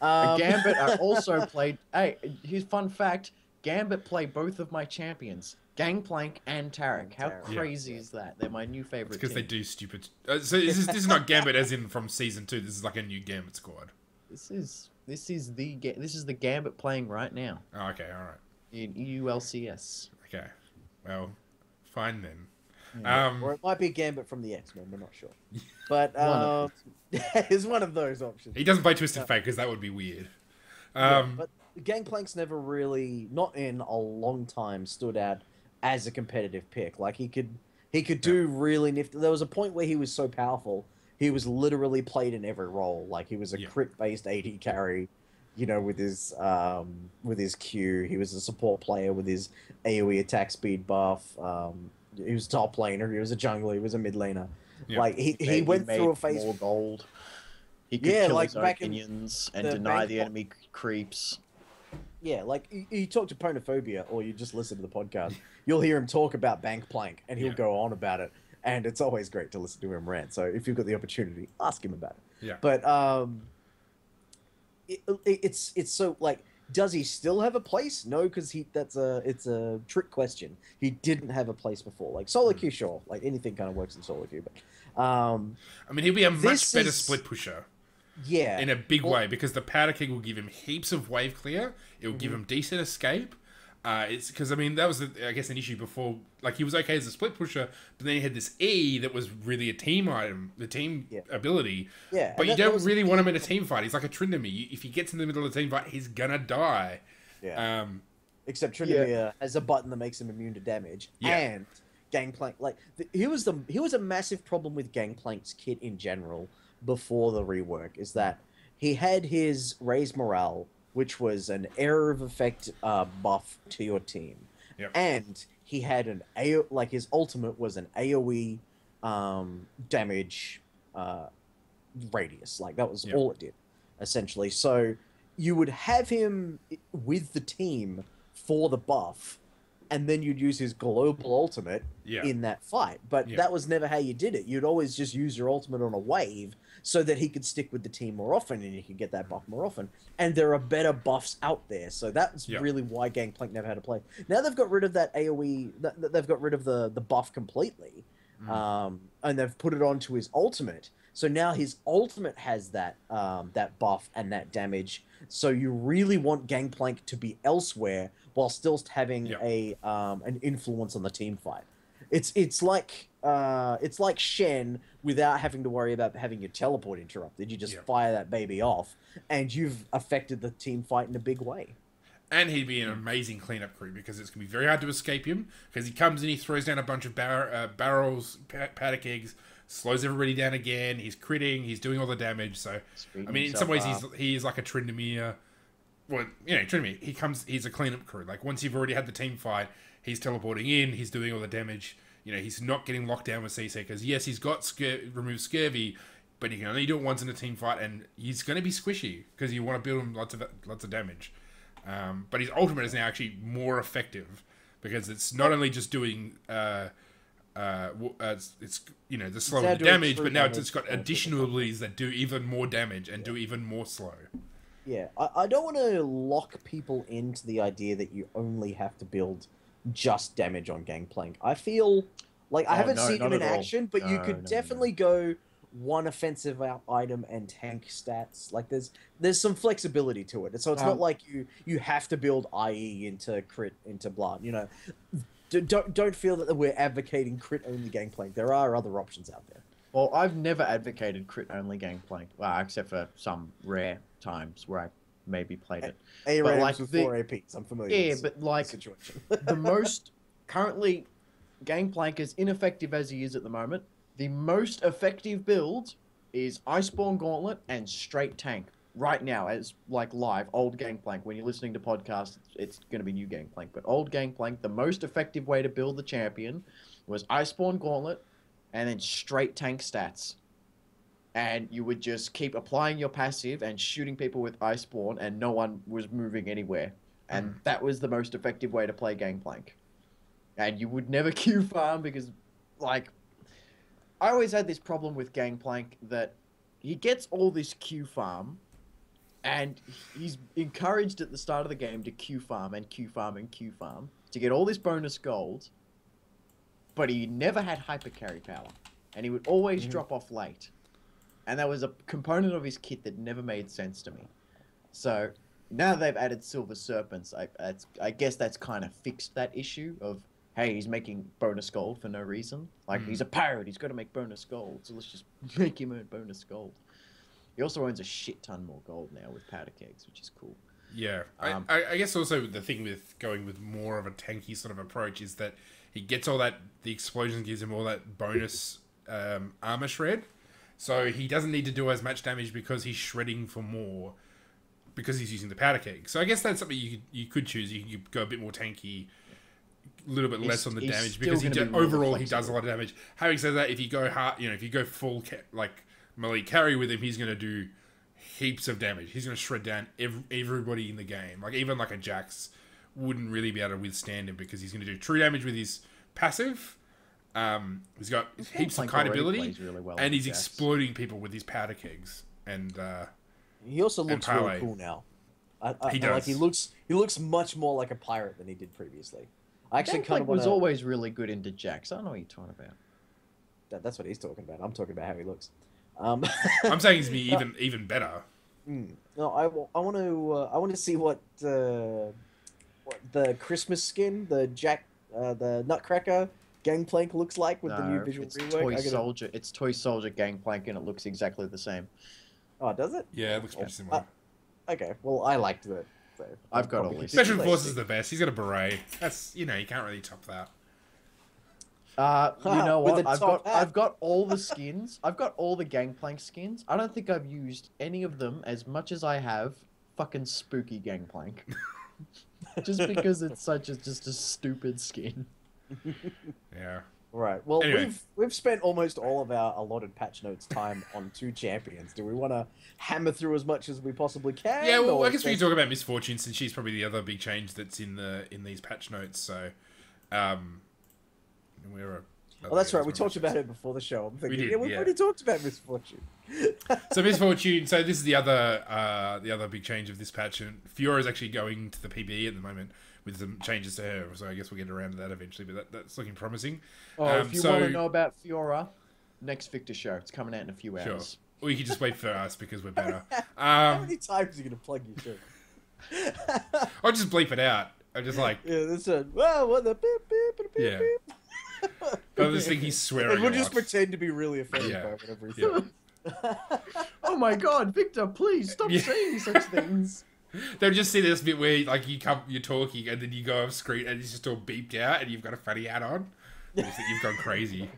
Gambit are also played. Hey, here's fun fact: Gambit play both of my champions, Gangplank and Tarek. How crazy is that? They're my new favorite. Because they do stupid. So this is not Gambit as in from season 2. This is like a new Gambit squad. This is the Gambit playing right now. Oh, okay, all right. In EULCS. Okay, well, fine then. Or it might be Gambit from the X-Men, we're not sure. But it's one of those options. He doesn't play Twisted Fate because that would be weird. But Gangplank's never really, not in a long time, stood out as a competitive pick. Like he could do really nifty. There was a point where he was so powerful, he was literally played in every role. Like he was a crit-based AD carry. You know, with his Q, he was a support player with his AoE attack speed buff. He was a top laner. He was a jungler. He was a mid laner. Yeah. Like he went through a phase. More gold. He could kill his own minions and deny the enemy creeps. Yeah, like you talk to Ponophobia, or you just listen to the podcast. You'll hear him talk about Bankplank, and he'll go on about it. And it's always great to listen to him rant. So if you've got the opportunity, ask him about it. Yeah. But it's so like, does he still have a place? No, because it's a trick question. He didn't have a place before. Like solo queue, sure, like anything kind of works in solo queue, but I mean, he'll be a much better split pusher. Yeah, in a big way, because the powder keg will give him heaps of wave clear. It will give him decent escape. It's because, I mean, that was, I guess, an issue before. Like, he was okay as a split pusher, but then he had this E that was really a team item, the team ability. Yeah, but you don't really want him in a team fight. He's like a Tryndamere. If he gets in the middle of the team fight, he's gonna die. Yeah. Except Tryndamere has a button that makes him immune to damage. Yeah. And Gangplank, like, he was a massive problem with Gangplank's kit in general before the rework, is that he had his Raise Morale, which was an error of effect buff to your team. Yep. And he had his ultimate was an AoE damage radius. Like, that was all it did, essentially. So you would have him with the team for the buff, and then you'd use his global ultimate in that fight. But that was never how you did it. You'd always just use your ultimate on a wave so that he could stick with the team more often and you could get that buff more often. And there are better buffs out there. So that's really why Gangplank never had to play. Now they've got rid of that AoE, they've got rid of the buff completely. And they've put it onto his ultimate. So now his ultimate has that that buff and that damage. So you really want Gangplank to be elsewhere while still having an influence on the team fight. It's like Shen without having to worry about having your teleport interrupted. You just Yep. fire that baby off, and you've affected the team fight in a big way. And he'd be an amazing cleanup crew because it's going to be very hard to escape him because he comes in, he throws down a bunch of barrels, paddock eggs, slows everybody down again. He's critting, he's doing all the damage. So, I mean, in some ways, he is like a Tryndamere. Well, Tryndamere, he's a cleanup crew. Like, once you've already had the team fight, he's teleporting in, he's doing all the damage. He's not getting locked down with CC because, yes, he's got remove scurvy, but he can only do it once in a team fight, and he's going to be squishy because you want to build him lots of damage. But his ultimate is now actually more effective because it's not only just doing it's the slow damage, but now it's got additional abilities that do even more damage and do even more slow. Yeah, I don't want to lock people into the idea that you only have to build just damage on Gangplank. I feel like I haven't seen him in action, but you could definitely go one offensive item and tank stats. Like there's some flexibility to it, so it's not like you have to build IE into crit into blood. Don't feel that we're advocating crit only Gangplank. There are other options out there. Well, I've never advocated crit only Gangplank. Well, except for some rare times where I maybe played it. ARAMs with 4 APs, I'm familiar with. Yeah, but like the situation. the most currently Gangplank, as ineffective as he is at the moment, the most effective build is Iceborne Gauntlet and straight tank. Right now, as like live, old Gangplank. When you're listening to podcasts, it's going to be new Gangplank. But old Gangplank, the most effective way to build the champion was Iceborne Gauntlet and then straight tank stats. And you would just keep applying your passive and shooting people with Iceborne, and no one was moving anywhere. And that was the most effective way to play Gangplank. And you would never Q farm because, like, I always had this problem with Gangplank that he gets all this Q farm, and he's encouraged at the start of the game to Q farm and Q farm and Q farm to get all this bonus gold, but he never had hyper carry power, and he would always drop off late. And that was a component of his kit that never made sense to me. So now they've added Silver Serpents. I guess that's kind of fixed that issue of, hey, he's making bonus gold for no reason. Like, he's a pirate, he's got to make bonus gold, so let's just make him earn bonus gold. He also owns a shit ton more gold now with powder kegs, which is cool. Yeah. I guess also the thing with going with more of a tanky sort of approach is that he gets all that, the explosion gives him all that bonus armor shred. So he doesn't need to do as much damage because he's shredding for more because he's using the powder keg. So I guess that's something you could choose. You could go a bit more tanky, a little bit less on the damage because overall he does a lot of damage. Having said that, if you go hard, if you go full melee carry with him, he's going to do heaps of damage. He's going to shred down everybody in the game. Like even like a Jax wouldn't really be able to withstand him because he's going to do true damage with his passive. He's got heaps of kite ability, really well, and he's exploding people with his powder kegs. And he also looks really cool now. He does. Like he looks much more like a pirate than he did previously. I actually kind of was always really good into Jax. I don't know what you're talking about. That's what he's talking about. I'm talking about how he looks. I'm saying he's even better. No, I want to see what the Christmas skin, the Nutcracker Gangplank looks like with the new visual rework. It's Toy Soldier Gangplank, and it looks exactly the same. Oh, does it? Yeah, it looks pretty similar. Okay, well, I liked it. So I've got all these. Special Forces is the best. He's got a beret. That's you can't really top that. You know what? I've got all the skins. I've got all the Gangplank skins. I don't think I've used any of them as much as I have fucking spooky Gangplank. Just because it's just a stupid skin. Yeah. Right. Well, anyway. we've spent almost all of our allotted patch notes time on 2 champions. Do we want to hammer through as much as we possibly can? Yeah. Well, I guess we can talk about Misfortune since she's probably the other big change that's in these patch notes. So, well, that's right. We talked about it before the show. I'm thinking, we've already talked about Misfortune. So Misfortune. So this is the other big change of this patch, and Fiora is actually going to the PBE at the moment with some changes to her. So I guess we'll get around to that eventually, but that's looking promising. Oh, if you want to know about Fiora, next Victor show. It's coming out in a few hours. Sure. Or you can just wait for us because we're better. How many times are you going to plug your show? I'll just bleep it out. I just like... Yeah, that's it. Well, what the beep, beep, beep, yeah. beep. I just think he's swearing. And we'll a just lot. pretend to be really offended Yeah. by whatever he Yeah. says. Oh my God, Victor, please stop Yeah. saying such things. They'll just see this bit where like you're talking and then you go off screen and it's just all beeped out and you've got a funny hat on. They just think you've gone crazy.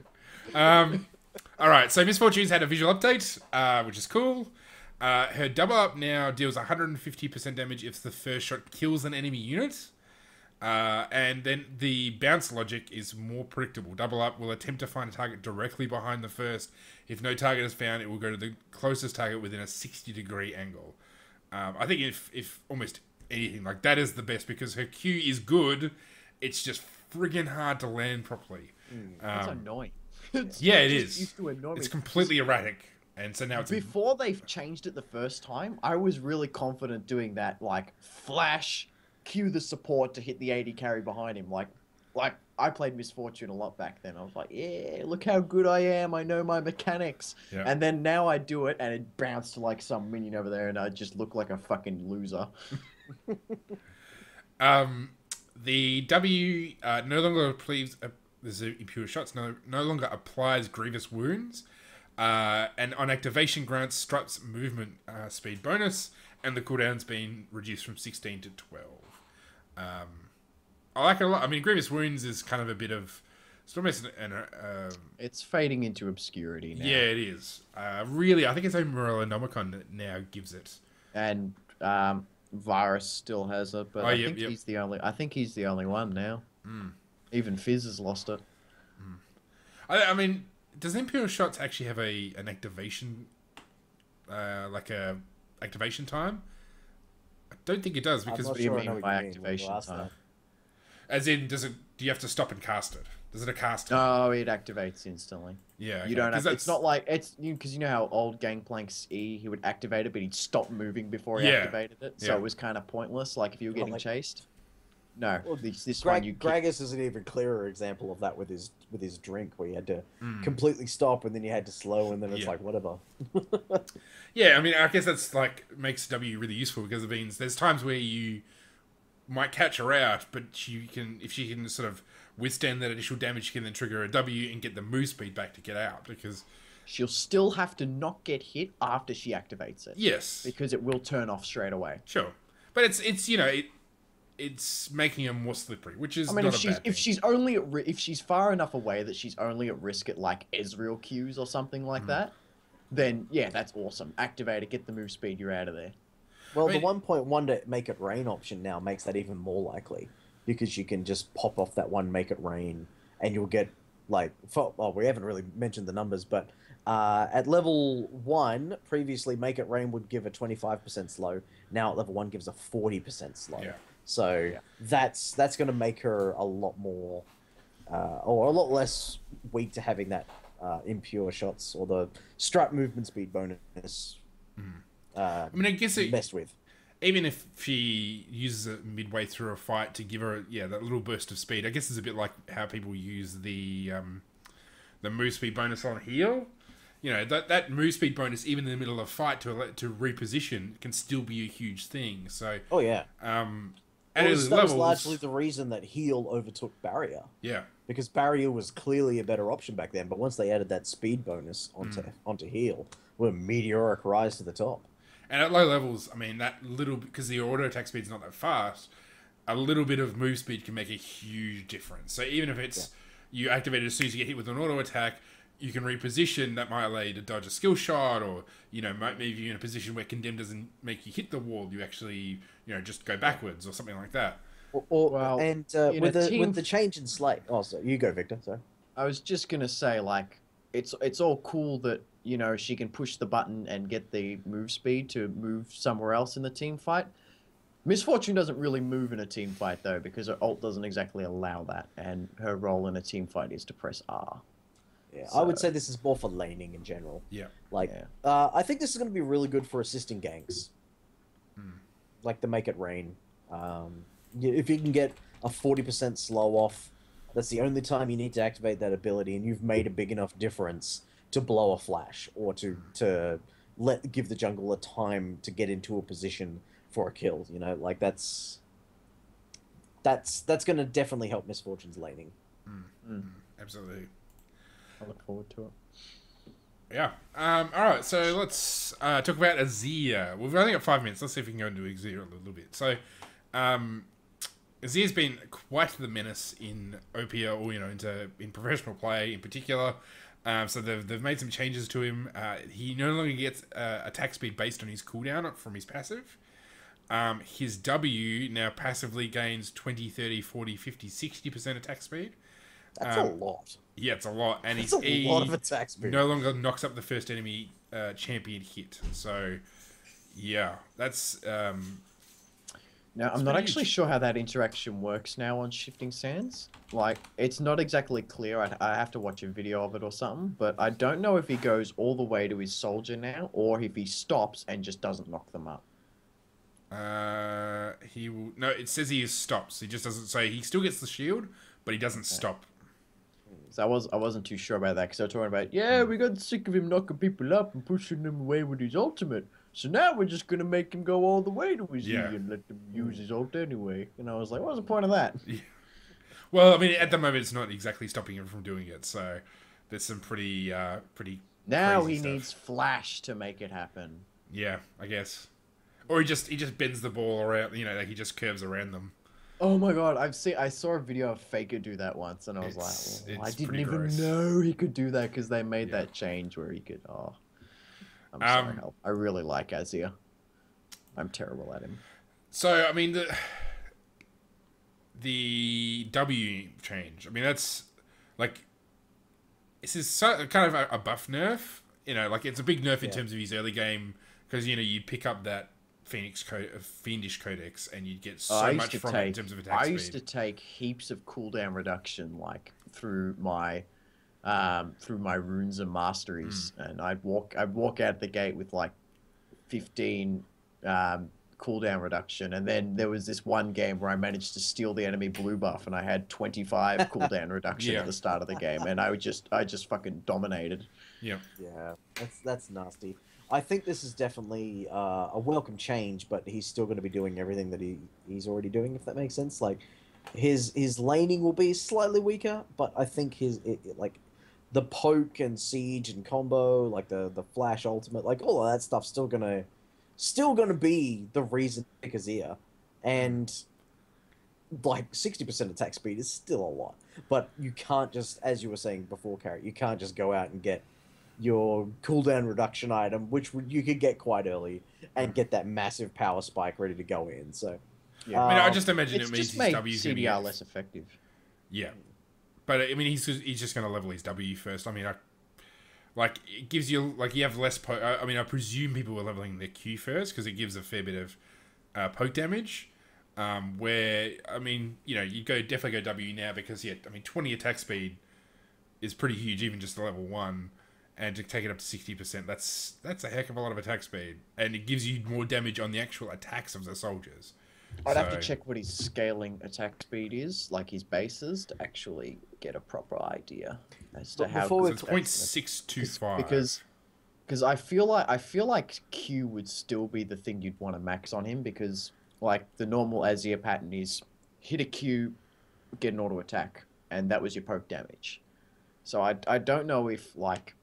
All right, so Miss Fortune's had a visual update, which is cool. Her double up now deals 150% damage if the first shot kills an enemy unit. And then the bounce logic is more predictable. Double up will attempt to find a target directly behind the first. If no target is found, it will go to the closest target within a 60-degree angle. I think if almost anything, like that is the best because her Q is good. It's just friggin' hard to land properly. It's annoying. Yeah, it just is. Used to annoy me. It's completely erratic. And so now it's... Before they've changed it the first time, I was really confident doing that, like, flash, cue the support to hit the AD carry behind him. Like I played Miss Fortune a lot back then. I was like, yeah, look how good I am. I know my mechanics. Yeah. And then now I do it, and it bounced to, like, some minion over there, and I just look like a fucking loser. The W no longer applies... there's impure shots. No longer applies grievous wounds. And on activation grants Strut's movement speed bonus, and the cooldown's been reduced from 16 to 12. I like it a lot. I mean, grievous wounds is kind of a bit of... It's almost It's fading into obscurity now. yeah, it is. Really, I think it's Morellonomicon that now gives it. And Virus still has it, but Oh, I yep, think yep. he's the only. I think he's the only one now. Even Fizz has lost it. I mean, does Imperial Shots actually have an activation, like a activation time? I don't think it does because, not What do you sure I mean know what by you mean when you activation ask time? that. as in, do you have to stop and cast it? Does it a cast time? Oh, it activates instantly. Yeah, okay. You don't 'Cause have. It's not like it's because you know how old Gangplank's E, he would activate it, but he'd stop moving before he Yeah. activated it, so Yeah. it was kind of pointless. Like if you were getting like- chased. No, Well, this one you. Gragas is an even clearer example of that with his drink, where you had to completely stop and then you had to slow, and then it's Yeah. like whatever. Yeah, I mean, I guess that's like makes W really useful because it means there's times where you might catch her out, but if she can sort of withstand that initial damage, she can then trigger a W and get the move speed back to get out because She'll still have to not get hit after she activates it. yes, Because it will turn off straight away. sure, but it's you know it's making her more slippery, which is I mean, not if a bad thing. she's only if she's far enough away that she's only at risk at like Ezreal Qs or something like that, then yeah, that's awesome. Activate it, get the move speed, you're out of there. Well, I mean- the 1.1 to make it rain option now makes that even more likely because you can just pop off that one make it rain, and you'll get like we haven't really mentioned the numbers, but at level 1 previously make it rain would give a 25% slow. Now at level 1 gives a 40% slow. Yeah. So that's going to make her a lot more or a lot less weak to having that impure shots or the strut movement speed bonus. I mean, I guess messed with. even if she uses it midway through a fight to give her that little burst of speed, I guess it's a bit like how people use the move speed bonus on heal. You know, that move speed bonus, even in the middle of a fight to reposition, can still be a huge thing. So, Oh yeah. at early that was levels, largely the reason that heal overtook barrier. yeah, Because barrier was clearly a better option back then, but once they added that speed bonus onto heal, what a meteoric rise to the top. and at low levels, I mean that little because the auto attack speed's not that fast, a little bit of move speed can make a huge difference. So even if it's you activate it as soon as you get hit with an auto attack, you can reposition. That might allow you to dodge a skill shot, or might leave you in a position where condemn doesn't make you hit the wall. You actually just go backwards or something like that. Well, And in with a team- with the change in slate. Oh, so you go, Victor. Sorry. I was just gonna say, like, it's all cool that she can push the button and get the move speed to move somewhere else in the team fight. Miss Fortune doesn't really move in a team fight though, because her ult doesn't exactly allow that, and her role in a team fight is to press R. Yeah, I would say this is more for laning in general. Yeah. Like, I think this is going to be really good for assisting ganks. Like the Make It Rain. If you can get a 40% slow off, that's the only time you need to activate that ability, and you've made a big enough difference to blow a flash or to give the jungle a time to get into a position for a kill. Like that's going to definitely help Miss Fortune's laning. Absolutely. look forward to it. Yeah. All right. So let's talk about Azir. We've only got 5 minutes. Let's see if we can go into Azir a little bit. So, Azir's been quite the menace in OPL, or in professional play in particular. So they've made some changes to him. He no longer gets attack speed based on his cooldown from his passive. His W now passively gains 20, 30, 40, 50, 60% attack speed. That's a lot. Yeah, it's a lot. And That's his a E lot of attack speed. no longer knocks up the first enemy champion hit. So, yeah, that's... Now, I'm not actually sure how that interaction works now on Shifting Sands. Like, it's not exactly clear. I have to watch a video of it or something. But I don't know if he goes all the way to his soldier now, or if he stops and just doesn't knock them up. He will... No, it says he stops. He just doesn't say... He still gets the shield, but he doesn't stop. So I wasn't too sure about that, because they were talking about, yeah, we got sick of him knocking people up and pushing them away with his ultimate. So now we're just going to make him go all the way to his E and let them use his ult anyway. And I was like, what's the point of that? Yeah. Well, I mean, at the moment, it's not exactly stopping him from doing it. So there's some pretty Now crazy he stuff. needs Flash to make it happen. Yeah, I guess. Or he just bends the ball around, like he just curves around them. Oh my god, I saw a video of Faker do that once, and I was like, I didn't even know he could do that, because they made that change where he could. Oh, I'm sorry, I really like Azir. I'm terrible at him. So I mean the W change. I mean that's like this is kind of a buff nerf. Like it's a big nerf in terms of his early game, because you pick up that Fiendish Codex, and you'd get so much from it in terms of attack speed. I used to take heaps of cooldown reduction, like through my runes and masteries, and I'd walk out the gate with like 15 cooldown reduction, and then there was this one game where I managed to steal the enemy blue buff, and I had 25 cooldown reduction at the start of the game, and I just fucking dominated. Yeah, that's nasty. I think this is definitely a welcome change, but he's still going to be doing everything that he's already doing, if that makes sense. Like, his laning will be slightly weaker, but I think like the poke and siege and combo, like the flash ultimate, like all of that stuff's still gonna be the reason to pick Azir, and like 60% attack speed is still a lot. But you can't just, as you were saying before, Carrot, you can't just go out and get your cooldown reduction item, which you could get quite early, and get that massive power spike ready to go in. So, yeah, I just imagine it means his W's CDR less effective. Yeah, but I mean, he's just going to level his W first. I mean, it gives you you have less poke. I mean, I presume people were leveling their Q first, because it gives a fair bit of poke damage. Where I mean, you definitely go W now, because 20 attack speed is pretty huge, even just to level 1. And to take it up to 60%, that's a heck of a lot of attack speed, and it gives you more damage on the actual attacks of the soldiers. I'd have to check what his scaling attack speed is, like his bases, to actually get a proper idea as to how. It's 0.625. Because I feel like Q would still be the thing you'd want to max on him, because like the normal Azir pattern is hit a Q, get an auto attack, and that was your poke damage. So I don't know if like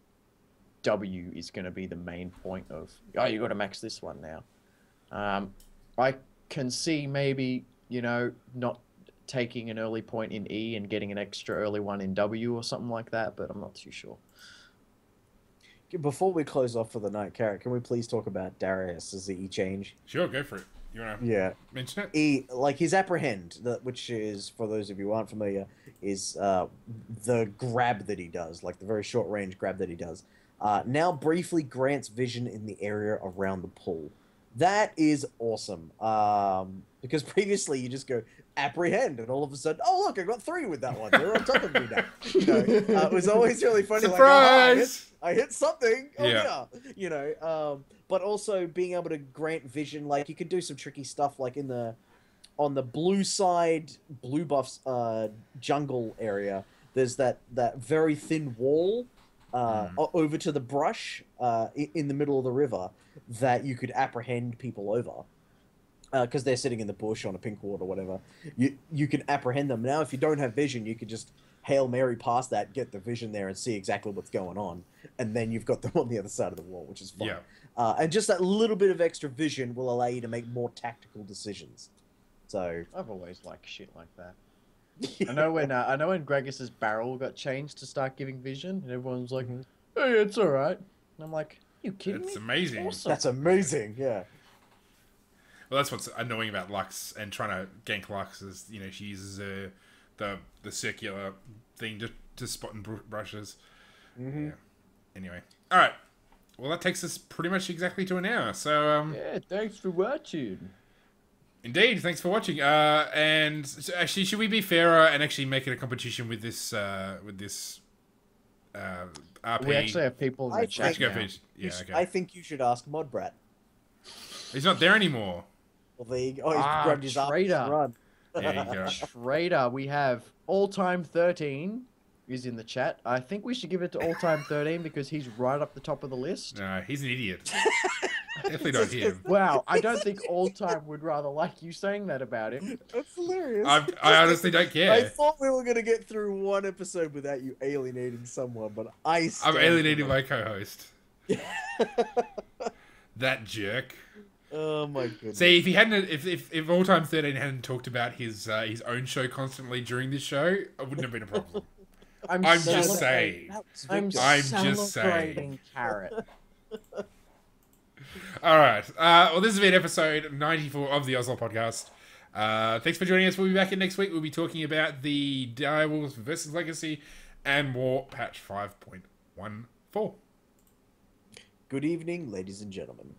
W is going to be the main point of, you got to max this one now. I can see maybe, not taking an early point in E and getting an extra early one in W or something like that, but I'm not too sure. Before we close off for the night, Carrot, can we please talk about Darius as the E change? Sure, go for it. You want to mention it? E, like his apprehend, which is, for those of you who aren't familiar, is the grab that he does, like the very short range grab that he does. Now briefly grants vision in the area around the pool. That is awesome. Because previously you just go apprehend, and all of a sudden, oh look, I got 3 with that one. They're on top of me now. It was always really funny. Surprise! Like, I hit something. Oh yeah. But also being able to grant vision, like you could do some tricky stuff, like on the blue side, blue buffs jungle area. There's that very thin wall. Over to the brush in the middle of the river that you could apprehend people over, because they're sitting in the bush on a pink ward or whatever. You can apprehend them. Now, if you don't have vision, you could just Hail Mary past that, get the vision there and see exactly what's going on. And then you've got them on the other side of the wall, which is fun. Yeah. And just that little bit of extra vision will allow you to make more tactical decisions. So I've always liked shit like that. I know when Gregus's barrel got changed to start giving vision, and everyone's like, "Hey, it's all right." And I'm like, "You kidding me? It's amazing. Awesome." that's amazing, yeah. Well, that's what's annoying about Lux and trying to gank Lux is, you know, she uses the circular thing to spot and brushes. Yeah. Anyway, all right. Well, that takes us pretty much exactly to an hour. So Yeah, thanks for watching. indeed, thanks for watching. And so actually, should we be fairer and actually make it a competition with this RP? We actually have people in the I chat Let's go now. first. Yeah, okay. I think you should ask Modbrat. He's not there anymore. Well, there you go. Oh, he's Ah, grabbed his arm traitor. and run. There you go. Trader, we have All-Time 13 is in the chat. I think we should give it to All-Time 13 because he's right up the top of the list. No, he's an idiot. Definitely not him. Wow, I don't think All-Time would rather like you saying that about him. That's hilarious. I honestly don't I care. thought we were gonna get through one episode without you alienating someone, but I I'm stand alienating for my co-host. That jerk. Oh my goodness. See, if he hadn't, if All Time 13 hadn't talked about his own show constantly during this show, it wouldn't have been a problem. I'm just celebrating- saying. I'm I'm just celebrating Carrot. All right. Well, this has been episode 94 of the OzLoL podcast. Thanks for joining us. We'll be back in next week. We'll be talking about the Direwolves versus Legacy and War Patch 5.14. Good evening, ladies and gentlemen.